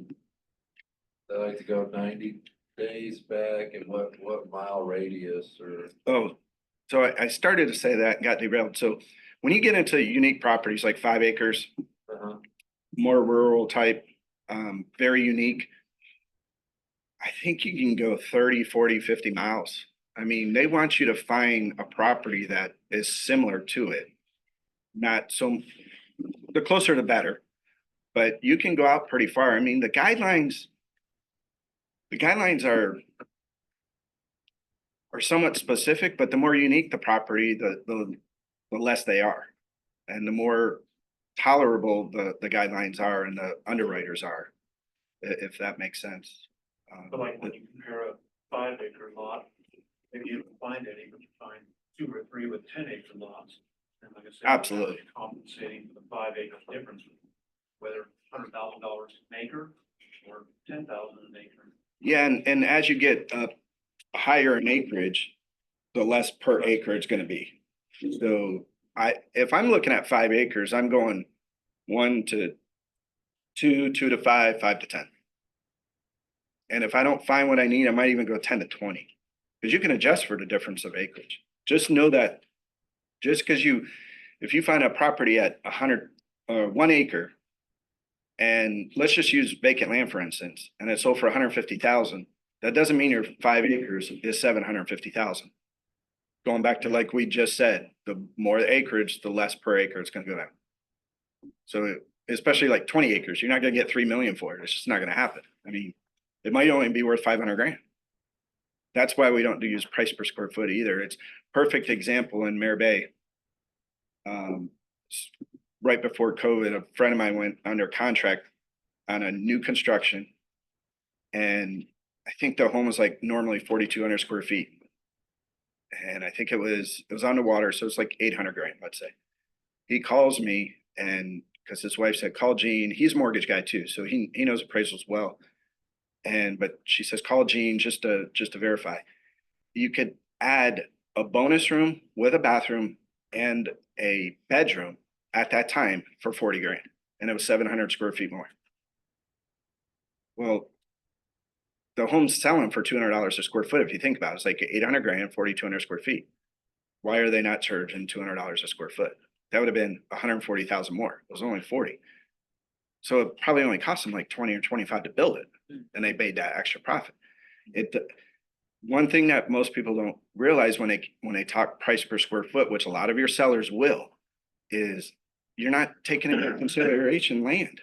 they like to go 90 days back, and what mile radius or? Oh, so I started to say that and got derailed. So when you get into unique properties like 5 acres, more rural type, very unique, I think you can go 30, 40, 50 miles. I mean, they want you to find a property that is similar to it. Not so, the closer the better, but you can go out pretty far. I mean, the guidelines are somewhat specific, but the more unique the property, the less they are. And the more tolerable the guidelines are and the underwriters are, if that makes sense. But like when you compare a 5-acre lot, maybe you don't find any, but you find 2 or 3 with 10-acre lots. And like I said, Absolutely. compensating for the 5-acre difference, whether $100,000 an acre or 10,000 an acre. Yeah, and as you get higher in acreage, the less per acre it's going to be. So if I'm looking at 5 acres, I'm going 1 to 2, 2 to 5, 5 to 10. And if I don't find what I need, I might even go 10 to 20 because you can adjust for the difference of acreage. Just know that just because if you find a property at 1 acre, and let's just use vacant land, for instance, and it sold for 150,000, that doesn't mean your 5 acres is 750,000. going back to like we just said, the more acreage, the less per acre it's gonna go down. So especially like 20 acres, you're not gonna get 3 million for it. It's just not gonna happen. I mean, it might only be worth 500 grand. That's why we don't do use price per square foot either. It's perfect example in Mare Bay. Right before COVID, a friend of mine went under contract on a new construction. And I think the home was like normally 4,200 square feet. And I think it was underwater, so it's like 800 grand, let's say. He calls me and because his wife said, call Gene. He's a mortgage guy too, so he knows appraisals well. But she says, call Gene just to verify. You could add a bonus room with a bathroom and a bedroom at that time for 40 grand. And it was 700 square feet more. Well, the home's selling for $200 a square foot. If you think about it, it's like 800 grand, 4,200 square feet. Why are they not charging $200 a square foot? That would have been 140,000 more. It was only 40. So it probably only cost them like 20 or 25 to build it. And they made that extra profit. One thing that most people don't realize when they talk price per square foot, which a lot of your sellers will, is you're not taking into consideration land.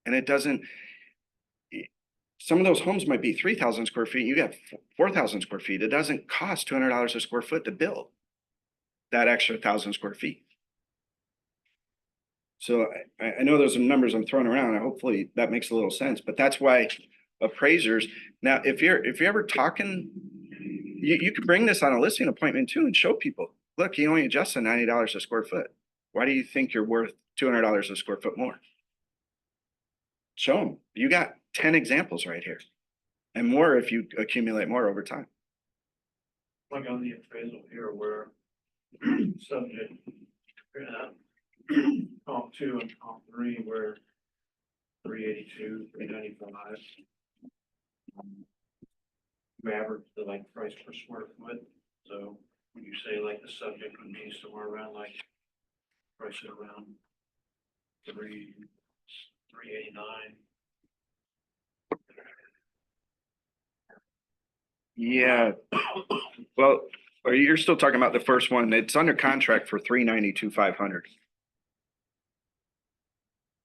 And it doesn't, some of those homes might be 3,000 square feet. You got 4,000 square feet. It doesn't cost $200 a square foot to build that extra 1,000 square feet. So I know those are numbers I'm throwing around. Hopefully that makes a little sense, but that's why appraisers, now, if you're ever talking, you could bring this on a listing appointment too and show people, look, he only adjusted $90 a square foot. Why do you think you're worth $200 a square foot more? Show them. You got 10 examples right here and more if you accumulate more over time. Like on the appraisal here where subject, comp 2 and comp 3 were 382, 395. We average the like price per square foot. So when you say like the subject would be somewhere around like price it around 389. Yeah. Well, you're still talking about the first one. It's under contract for 392,500.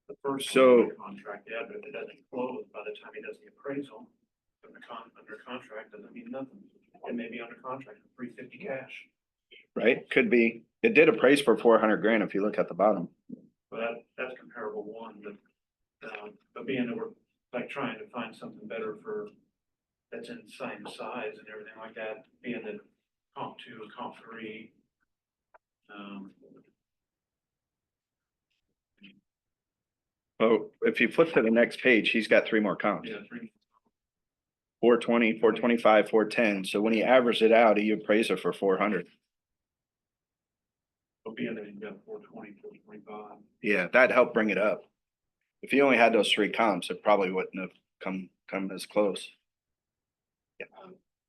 The first So- contract, yeah, but if it doesn't close by the time he does the appraisal, under contract doesn't mean nothing. It may be under contract for 350 cash. Right? Could be. It did appraise for 400 grand if you look at the bottom. But that's comparable one, but being that we're like trying to find something better for, that's in the same size and everything like that, being that comp 2 and comp 3. Oh, if you flip to the next page, he's got 3 more comps. Yeah, 3. 420, 425, 410. So when he averaged it out, he appraised it for 400. But being that you've got 420, 425. Yeah, that helped bring it up. If he only had those 3 comps, it probably wouldn't have come as close.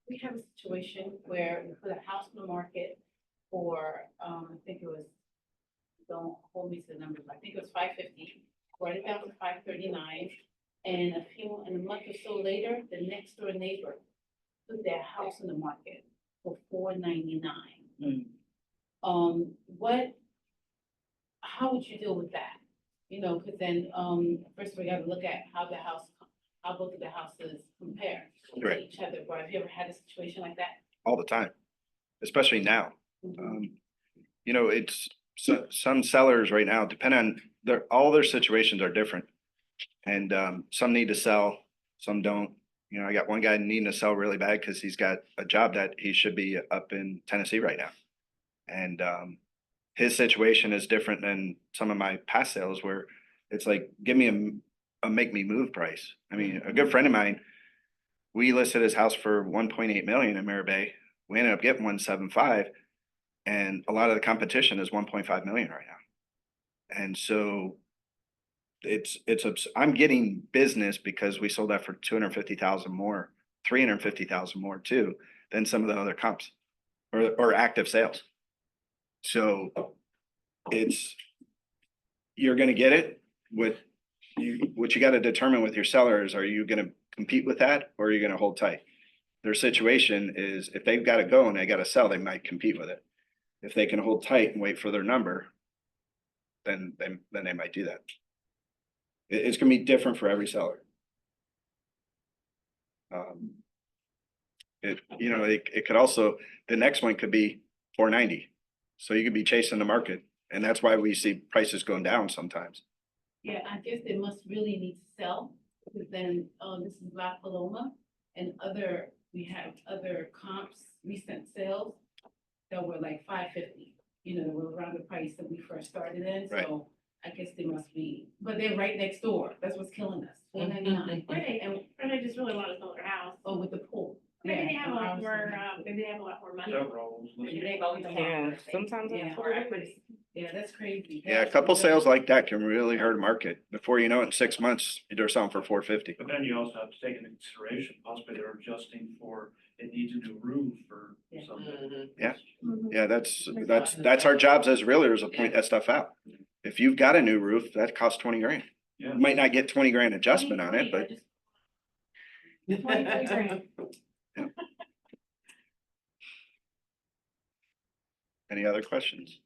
We have a situation where we put a house on the market for, I think it was, don't hold me to the numbers, I think it was 550, brought it down to 539. And a month or so later, the next door neighbor put their house on the market for 499. How would you deal with that? You know, because then, first we got to look at how both of the houses compare to Right. each other. But have you ever had a situation like that? All the time, especially now. Mhm. You know, it's some sellers right now, depend on all their situations are different. And some need to sell, some don't. You know, I got one guy needing to sell really bad because he's got a job that he should be up in Tennessee right now. And his situation is different than some of my past sales where it's like, give me a make me move price. I mean, a good friend of mine, we listed his house for 1.8 million in Mare Bay. We ended up getting 175, and a lot of the competition is 1.5 million right now. And so I'm getting business because we sold that for 250,000 more, 350,000 more too, than some of the other comps or active sales. So you're gonna get it with what you gotta determine with your sellers, are you gonna compete with that or are you gonna hold tight? their situation is if they've got to go and they got to sell, they might compete with it. If they can hold tight and wait for their number, then they might do that. It's gonna be different for every seller. It could also, the next one could be 490. So you could be chasing the market, and that's why we see prices going down sometimes. Yeah, I guess they must really need to sell, because then, this is La Paloma and we have other comps, recent sales that were like 550, that were around the price that we first started in, Right. so I guess they must be, but they're right next door, that's what's killing us, 499. Or they just really want to sell their house. Oh, with the pool. Maybe they Yeah, have a lot ours- more, maybe they have a lot more money. Several. Maybe they've always had. Yeah, more things. sometimes Yeah. More equity. Yeah, that's crazy. Yeah, a couple sales like that can really hurt a market. Before you know it, in 6 months, they're selling for 450. But then you also have to take into consideration, possibly they're adjusting for, it needs a new roof or Yeah. something. Yeah, that's our jobs as realtors to point that stuff out. If you've got a new roof, that costs 20 grand. Yeah. You might not get 20 grand adjustment on it, but 23 grand. any other questions?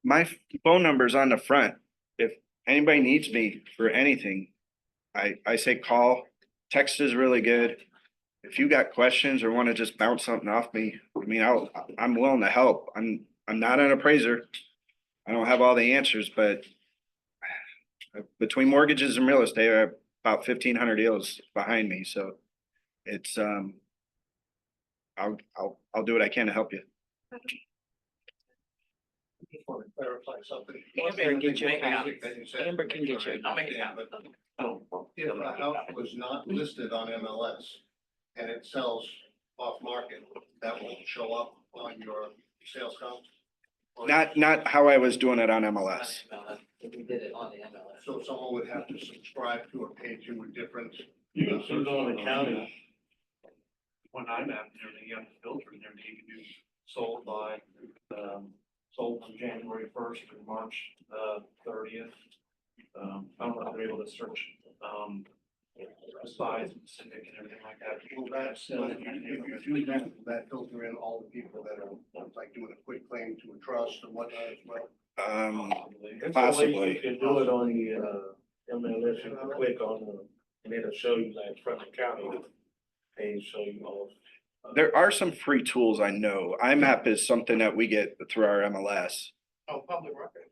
My phone number's on the front. If anybody needs me for anything, I say call. Text is really good. If you got questions or want to just bounce something off me, I mean, I'm willing to help. I'm not an appraiser. I don't have all the answers, but between mortgages and real estate, I have about 1,500 deals behind me, so it's I'll do what I can to help you. Just want to clarify something. Amber can get you a One copy. thing that you said- Amber can get you a I'll make it Yeah, happen. but if a house was not listed on MLS and it sells off market, that won't show up on your sales count? Not how I was doing it on MLS. If we did it on the MLS. So someone would have to subscribe to or pay to a different. You can put it on the county. When I'm at, and everything, you have to filter and everything, you can do sold by, sold from January 1st through March 30th. I don't know if they're able to search, size specific and everything like that. Will that, if you do that, will that filter in all the people that are like doing a quick claim to a trust and whatnot as well? Possibly. You can do it on the, MLS, you can click on the, and it'll show you like Franklin County, and show you all. There are some free tools I know. IMAP is something that we get through our MLS. Oh, public record.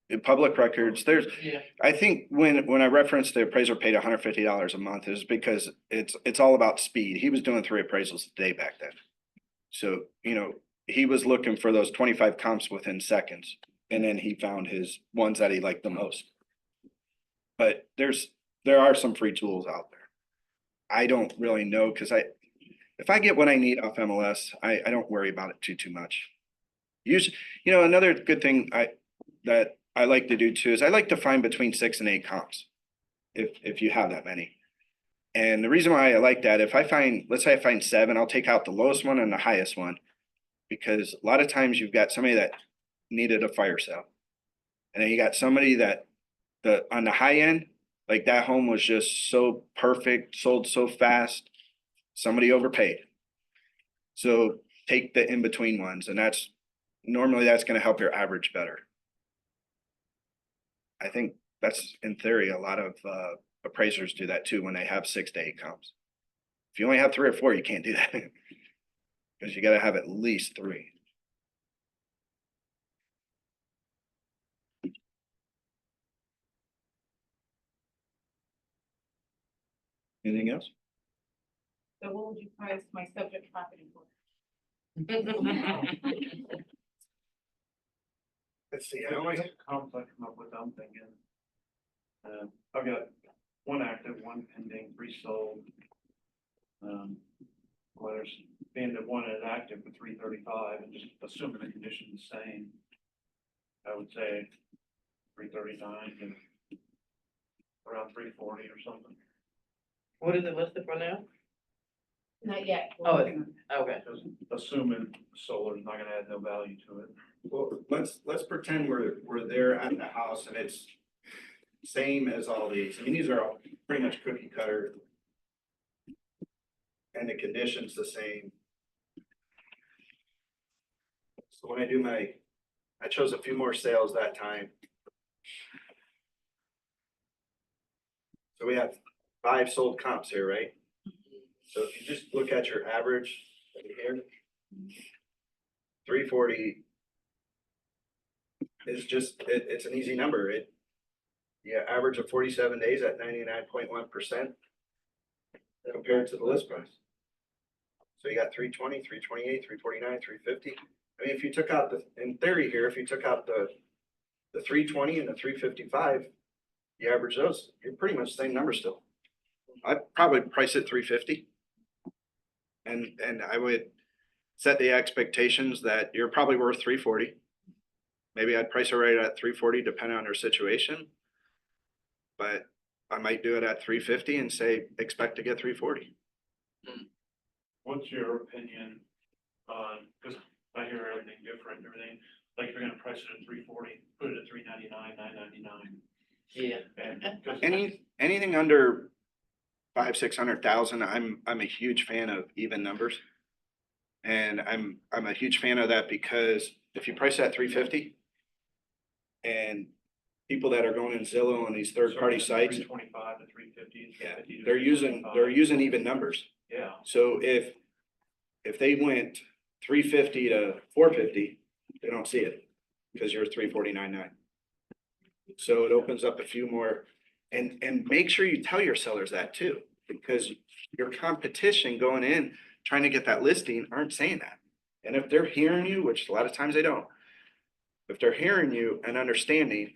In public records, there's, Yeah. I think when I referenced the appraiser paid $150 a month is because it's all about speed. He was doing 3 appraisals a day back then. So, he was looking for those 25 comps within seconds, and then he found his ones that he liked the most. But there are some free tools out there. I don't really know, because if I get what I need off MLS, I don't worry about it too much. Usually, another good thing that I like to do too is I like to find between 6 and 8 comps. If you have that many. And the reason why I like that, let's say I find 7, I'll take out the lowest one and the highest one. Because a lot of times you've got somebody that needed a fire sale. And then you got somebody that on the high end, like that home was just so perfect, sold so fast, somebody overpaid. So take the in-between ones, and that's gonna help your average better. I think that's, in theory, a lot of appraisers do that too when they have 6 to 8 comps. If you only have 3 or 4, you can't do that. Because you gotta have at least 3. Anything else? So what would you price my subject property for? Let's see, Yeah, I had comps I come up with, I'm thinking. I've got 1 active, 1 pending, 3 sold. Well, there's being that 1 is active for 335 and just assuming the condition is the same. I would say 339 and around 340 or something. What is it listed for now? Not yet. we're Oh, working on it. Okay. Just assuming solar is not gonna add no value to it. Well, let's pretend we're there at the house and it's same as all these. I mean, these are all pretty much cookie cutter. And the condition's the same. So when I do I chose a few more sales that time. So we have 5 sold comps here, right? So if you just look at your average here, 340 is just, it's an easy number. Average of 47 days at 99.1% compared to the list price. So you got 320, 328, 349, 350. I mean, if you took out in theory here, if you took out the 320 and the 355, you average those, you're pretty much the same number still. I'd probably price it 350. And I would set the expectations that you're probably worth 340. Maybe I'd price it right at 340 depending on their situation. But I might do it at 350 and say, expect to get 340. What's your opinion on, because I hear everything different and everything, like you're gonna price it at 340, put it at 399, 999. Yeah. And 'cause Anything under 500,000-600,000, I'm a huge fan of even numbers. And I'm a huge fan of that because if you price at 350 and people that are going in Zillow and these third-party sites, 325 to 350. yeah, 350 to they're using 325. even numbers. Yeah. So if they went 350 to 450, they don't see it because you're 349.9. So it opens up a few more, and make sure you tell your sellers that too, because your competition going in trying to get that listing aren't saying that. And if they're hearing you, which a lot of times they don't, if they're hearing you and understanding,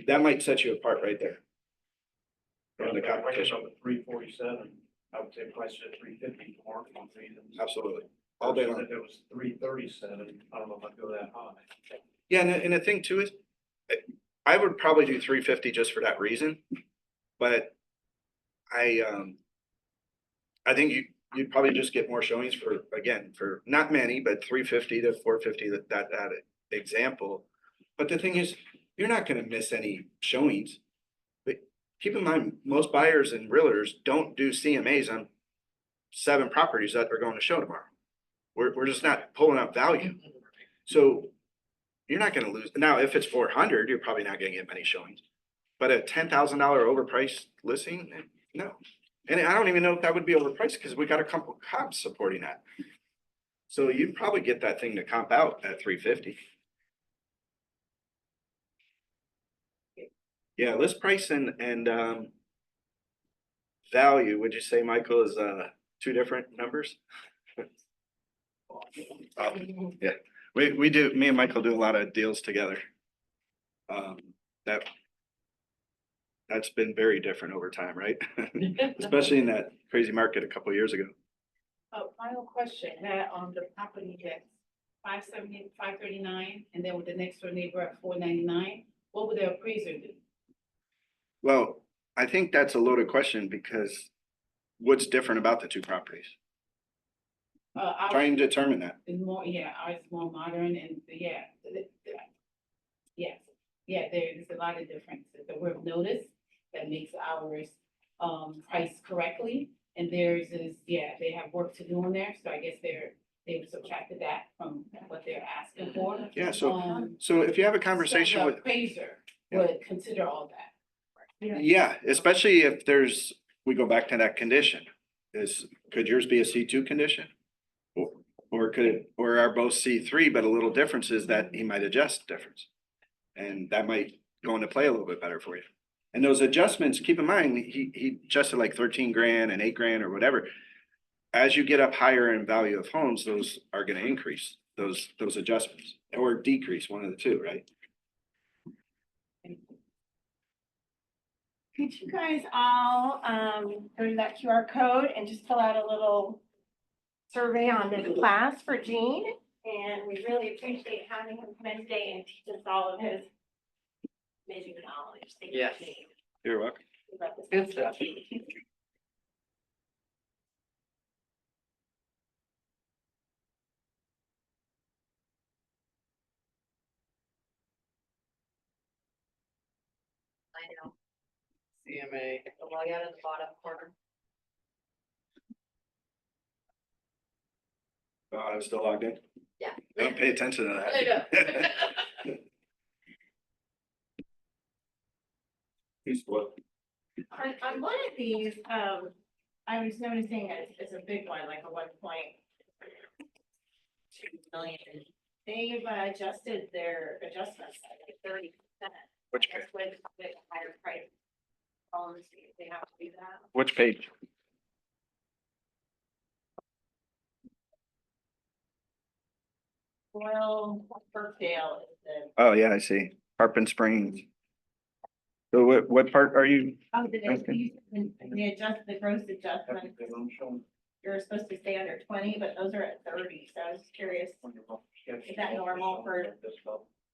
that might set you apart right there. From the competition. Up at 347, I would say price it at 350 for marketing reasons. Absolutely. All day long. If it was 337, I don't know if I'd go that high. Yeah, and the thing too is, I would probably do 350 just for that reason, but I think you'd probably just get more showings for not many, but 350 to 450, that example. But the thing is, you're not gonna miss any showings. But keep in mind, most buyers and realtors don't do CMAs on 7 properties that they're going to show tomorrow. We're just not pulling up value. So you're not gonna lose. Now, if it's 400, you're probably not gonna get many showings. But a $10,000 overpriced listing, no. And I don't even know if that would be overpriced because we got a couple comps supporting that. So you'd probably get that thing to comp out at 350. Yeah, list price and value, would you say, Michael, is 2 different numbers? Yeah, we do, me and Michael do a lot of deals together. That's been very different over time, right? Especially in that crazy market a couple of years ago. Final question, that, the property that's 539, and then with the next door neighbor at 499, what would the appraiser do? Well, I think that's a loaded question because what's different about the 2 properties? Ours Trying to determine that. is more, ours is more modern and, yes, there's a lot of differences that we've noticed that makes ours, priced correctly. And theirs is, they have work to do on there, so I guess they've subtracted that from what they're asking for. Yeah, so if you have a conversation so the with, appraiser Yeah. would consider all that. yeah, especially if we go back to that condition. Could yours be a C2 condition? Or are both C3, but a little difference is that he might adjust difference. And that might go into play a little bit better for you. And those adjustments, keep in mind, he adjusted like 13 grand and 8 grand or whatever. As you get up higher in value of homes, those are gonna increase, those adjustments, or decrease, one of the 2, right? Could you guys all go to that QR code and just fill out a little survey on this class for Gene? And we really appreciate having him come in today and teach us all of his amazing knowledge. Thank you, Yes. Gene. You're welcome. We love this. Good stuff. I know. CMA, the layout in the bottom corner. I'm still logged in. Yeah. Don't pay attention to that. I know. Who's what? On one of these, I was noticing it's a big one, like a 1.2 million. They've adjusted their adjustments like 30%. Which page? With higher price homes, they have to do that. Which page? Well, Burkdale is the, Oh, yeah, I see. Tarpon Springs. So what part are you? Okay. they adjust the gross adjustment. You're supposed to stay under 20, but those are at 30, so I was curious, is that normal for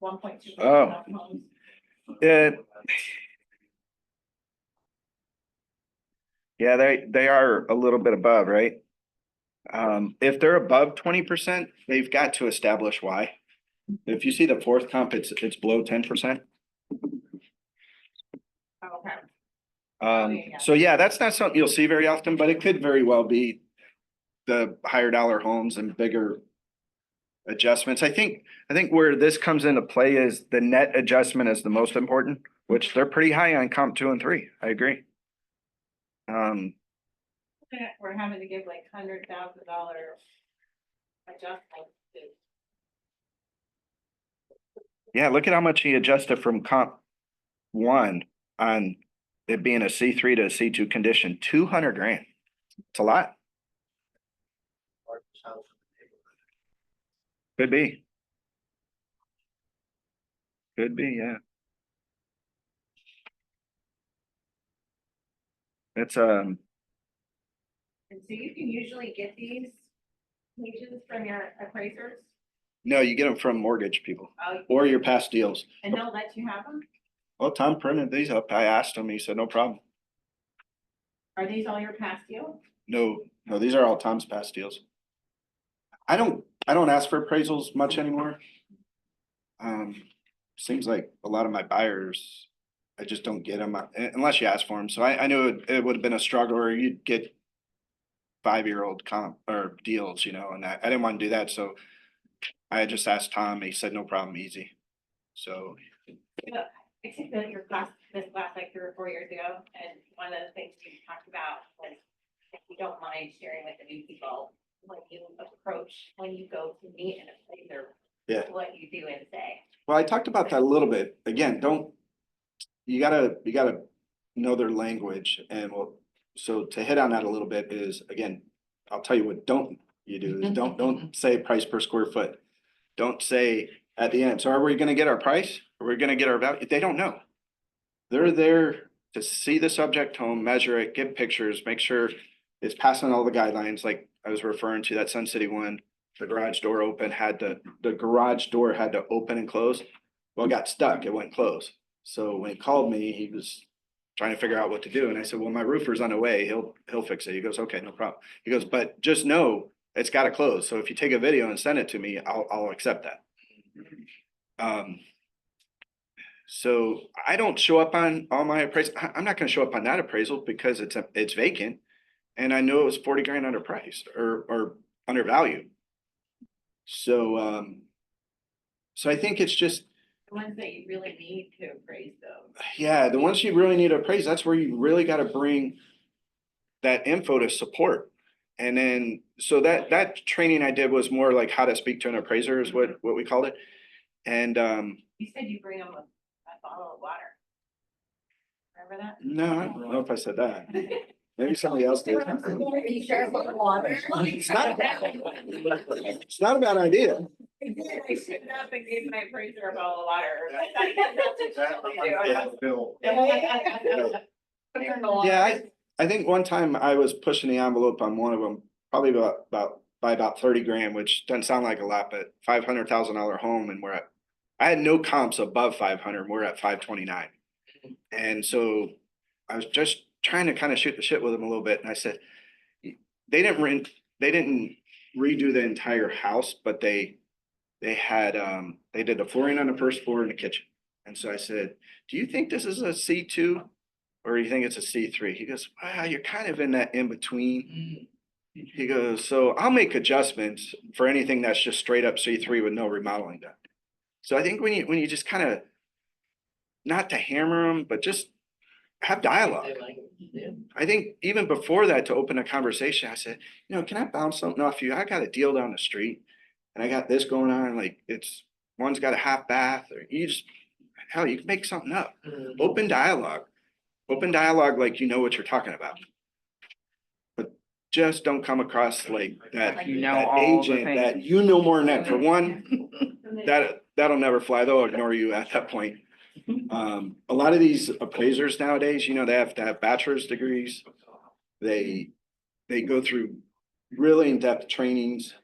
1.2 Oh. homes? Yeah, they are a little bit above, right? If they're above 20%, they've got to establish why. If you see the fourth comp, it's below 10%. Okay. So yeah, that's not something you'll see very often, but it could very well be the higher dollar homes and bigger adjustments. I think where this comes into play is the net adjustment is the most important, which they're pretty high on comp 2 and 3. I agree. We're having to give like $100,000 adjustment to. Yeah, look at how much he adjusted from comp 1 on it being a C3 to a C2 condition, 200 grand. It's a lot. Largest house in the neighborhood. Could be. Could be, yeah. It's And so you can usually get these pages from your appraisers, no, you get them from mortgage people oh, or your past deals. and they'll let you have them? Well, Tom printed these up. I asked him, he said, no problem. Are these all your past deals? No, these are all Tom's past deals. I don't ask for appraisals much anymore. Seems like a lot of my buyers, I just don't get them unless you ask for them. So I knew it would have been a struggle or you'd get 5-year-old comp or deals, and I didn't want to do that. So I just asked Tom, he said, no problem, easy. So. Yeah, I think that this class like 3 or 4 years ago, and one of the things you talked about was if you don't mind sharing with the new people, when you go to meet an appraiser, Yeah. what you do and say. Well, I talked about that a little bit. Again, you gotta know their language so to hit on that a little bit is, again, I'll tell you what don't you do is don't say price per square foot. Don't say at the end, so are we gonna get our price? Are we gonna get our value? They don't know. They're there to see the subject home, measure it, get pictures, make sure it's passing all the guidelines, like I was referring to that Sun City one. The garage door the garage door had to open and close. Well, it got stuck, it wouldn't close. So when he called me, he was trying to figure out what to do. And I said, well, my roofer's on the way, he'll fix it. He goes, okay, no problem. He goes, but just know it's gotta close. So if you take a video and send it to me, I'll accept that. So I don't show up on all my appraisal. I'm not gonna show up on that appraisal because it's vacant. And I know it was 40 grand underpriced or undervalued. So, so I think it's just, The ones that you really need to appraise those. yeah, the ones you really need to appraise, that's where you really gotta bring that info to support. And then, so that training I did was more like how to speak to an appraiser is what we called it. And, You said you bring them a bottle of water. Remember that? no, I don't know if I said that. Maybe somebody else did. Are you sure about water? It's not a bad idea. I stood up and gave my appraiser a bottle of water. Bill. Yeah, I think one time I was pushing the envelope on one of them, probably by about 30 grand, which doesn't sound like a lot, but $500,000 home and I had no comps above 500, we're at 529. And so I was just trying to kind of shoot the shit with them a little bit. And I said, they didn't redo the entire house, but they did the flooring on the first floor and the kitchen. And so I said, do you think this is a C2 or you think it's a C3? He goes, well, you're kind of in that in between. Mm. He goes, so I'll make adjustments for anything that's just straight up C3 with no remodeling done. So I think when you just kind of, not to hammer them, but just have dialogue. They like it, yeah. I think even before that, to open a conversation, I said, can I bounce something off you? I got a deal down the street and I got this going on. Like one's got a half bath, or you can make something up. Mhm. Open dialogue like you know what you're talking about. But just don't come across like that, You know that all the agent things. that you know more than that. For one, that'll never fly. They'll ignore you at that point. A lot of these appraisers nowadays, they have to have bachelor's degrees. They go through really in-depth trainings.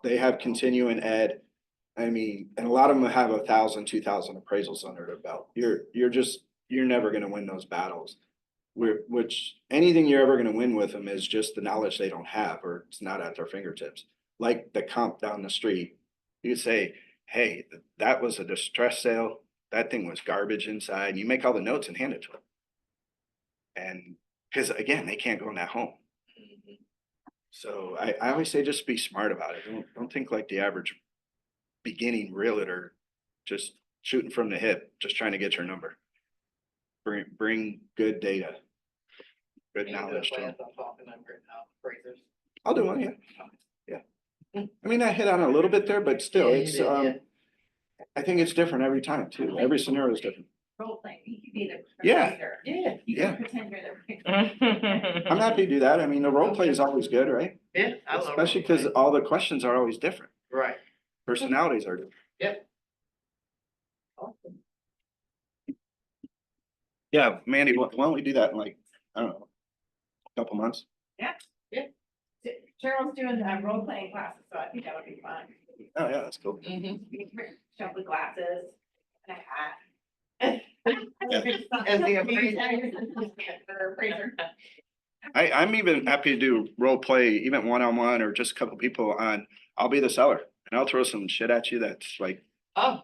They have continuing ed. I mean, and a lot of them have 1,000, 2,000 appraisals under their belt. You're never gonna win those battles. Which anything you're ever gonna win with them is just the knowledge they don't have, or it's not at their fingertips. Like the comp down the street, you could say, hey, that was a distress sale. That thing was garbage inside. And you make all the notes and hand it to them. And because again, they can't go in that home. Mhm. So I always say just be smart about it. Don't think like the average beginning realtor, just shooting from the hip, just trying to get your number. Bring good data, good Can you do a knowledge to them. class on talking under appraisers? I'll do one, yeah. I mean, I hit on it a little bit there, but still, Yeah, you it's, did, yeah. I think it's different every time too. Every scenario is different. Role playing, you could be the. Yeah. appraiser. Yeah. You Yeah. can pretend you're the. appraiser. I'm happy to do that. I mean, the role play is always good, right? Yeah, I love Especially role-playing. because all the questions are always different. Right. Personalities are different. Yep. Awesome. Yeah, Mandy, why don't we do that in like, I don't know, a couple months? Cheryl's doing role playing classes, so I think that would be fun. Oh, yeah, that's cool. Mhm. Show up with glasses and a hat. As the appraiser. For appraiser. I'm even happy to do role play, even one-on-one or just a couple people on, I'll be the seller and I'll throw some shit at you that's like, Oh,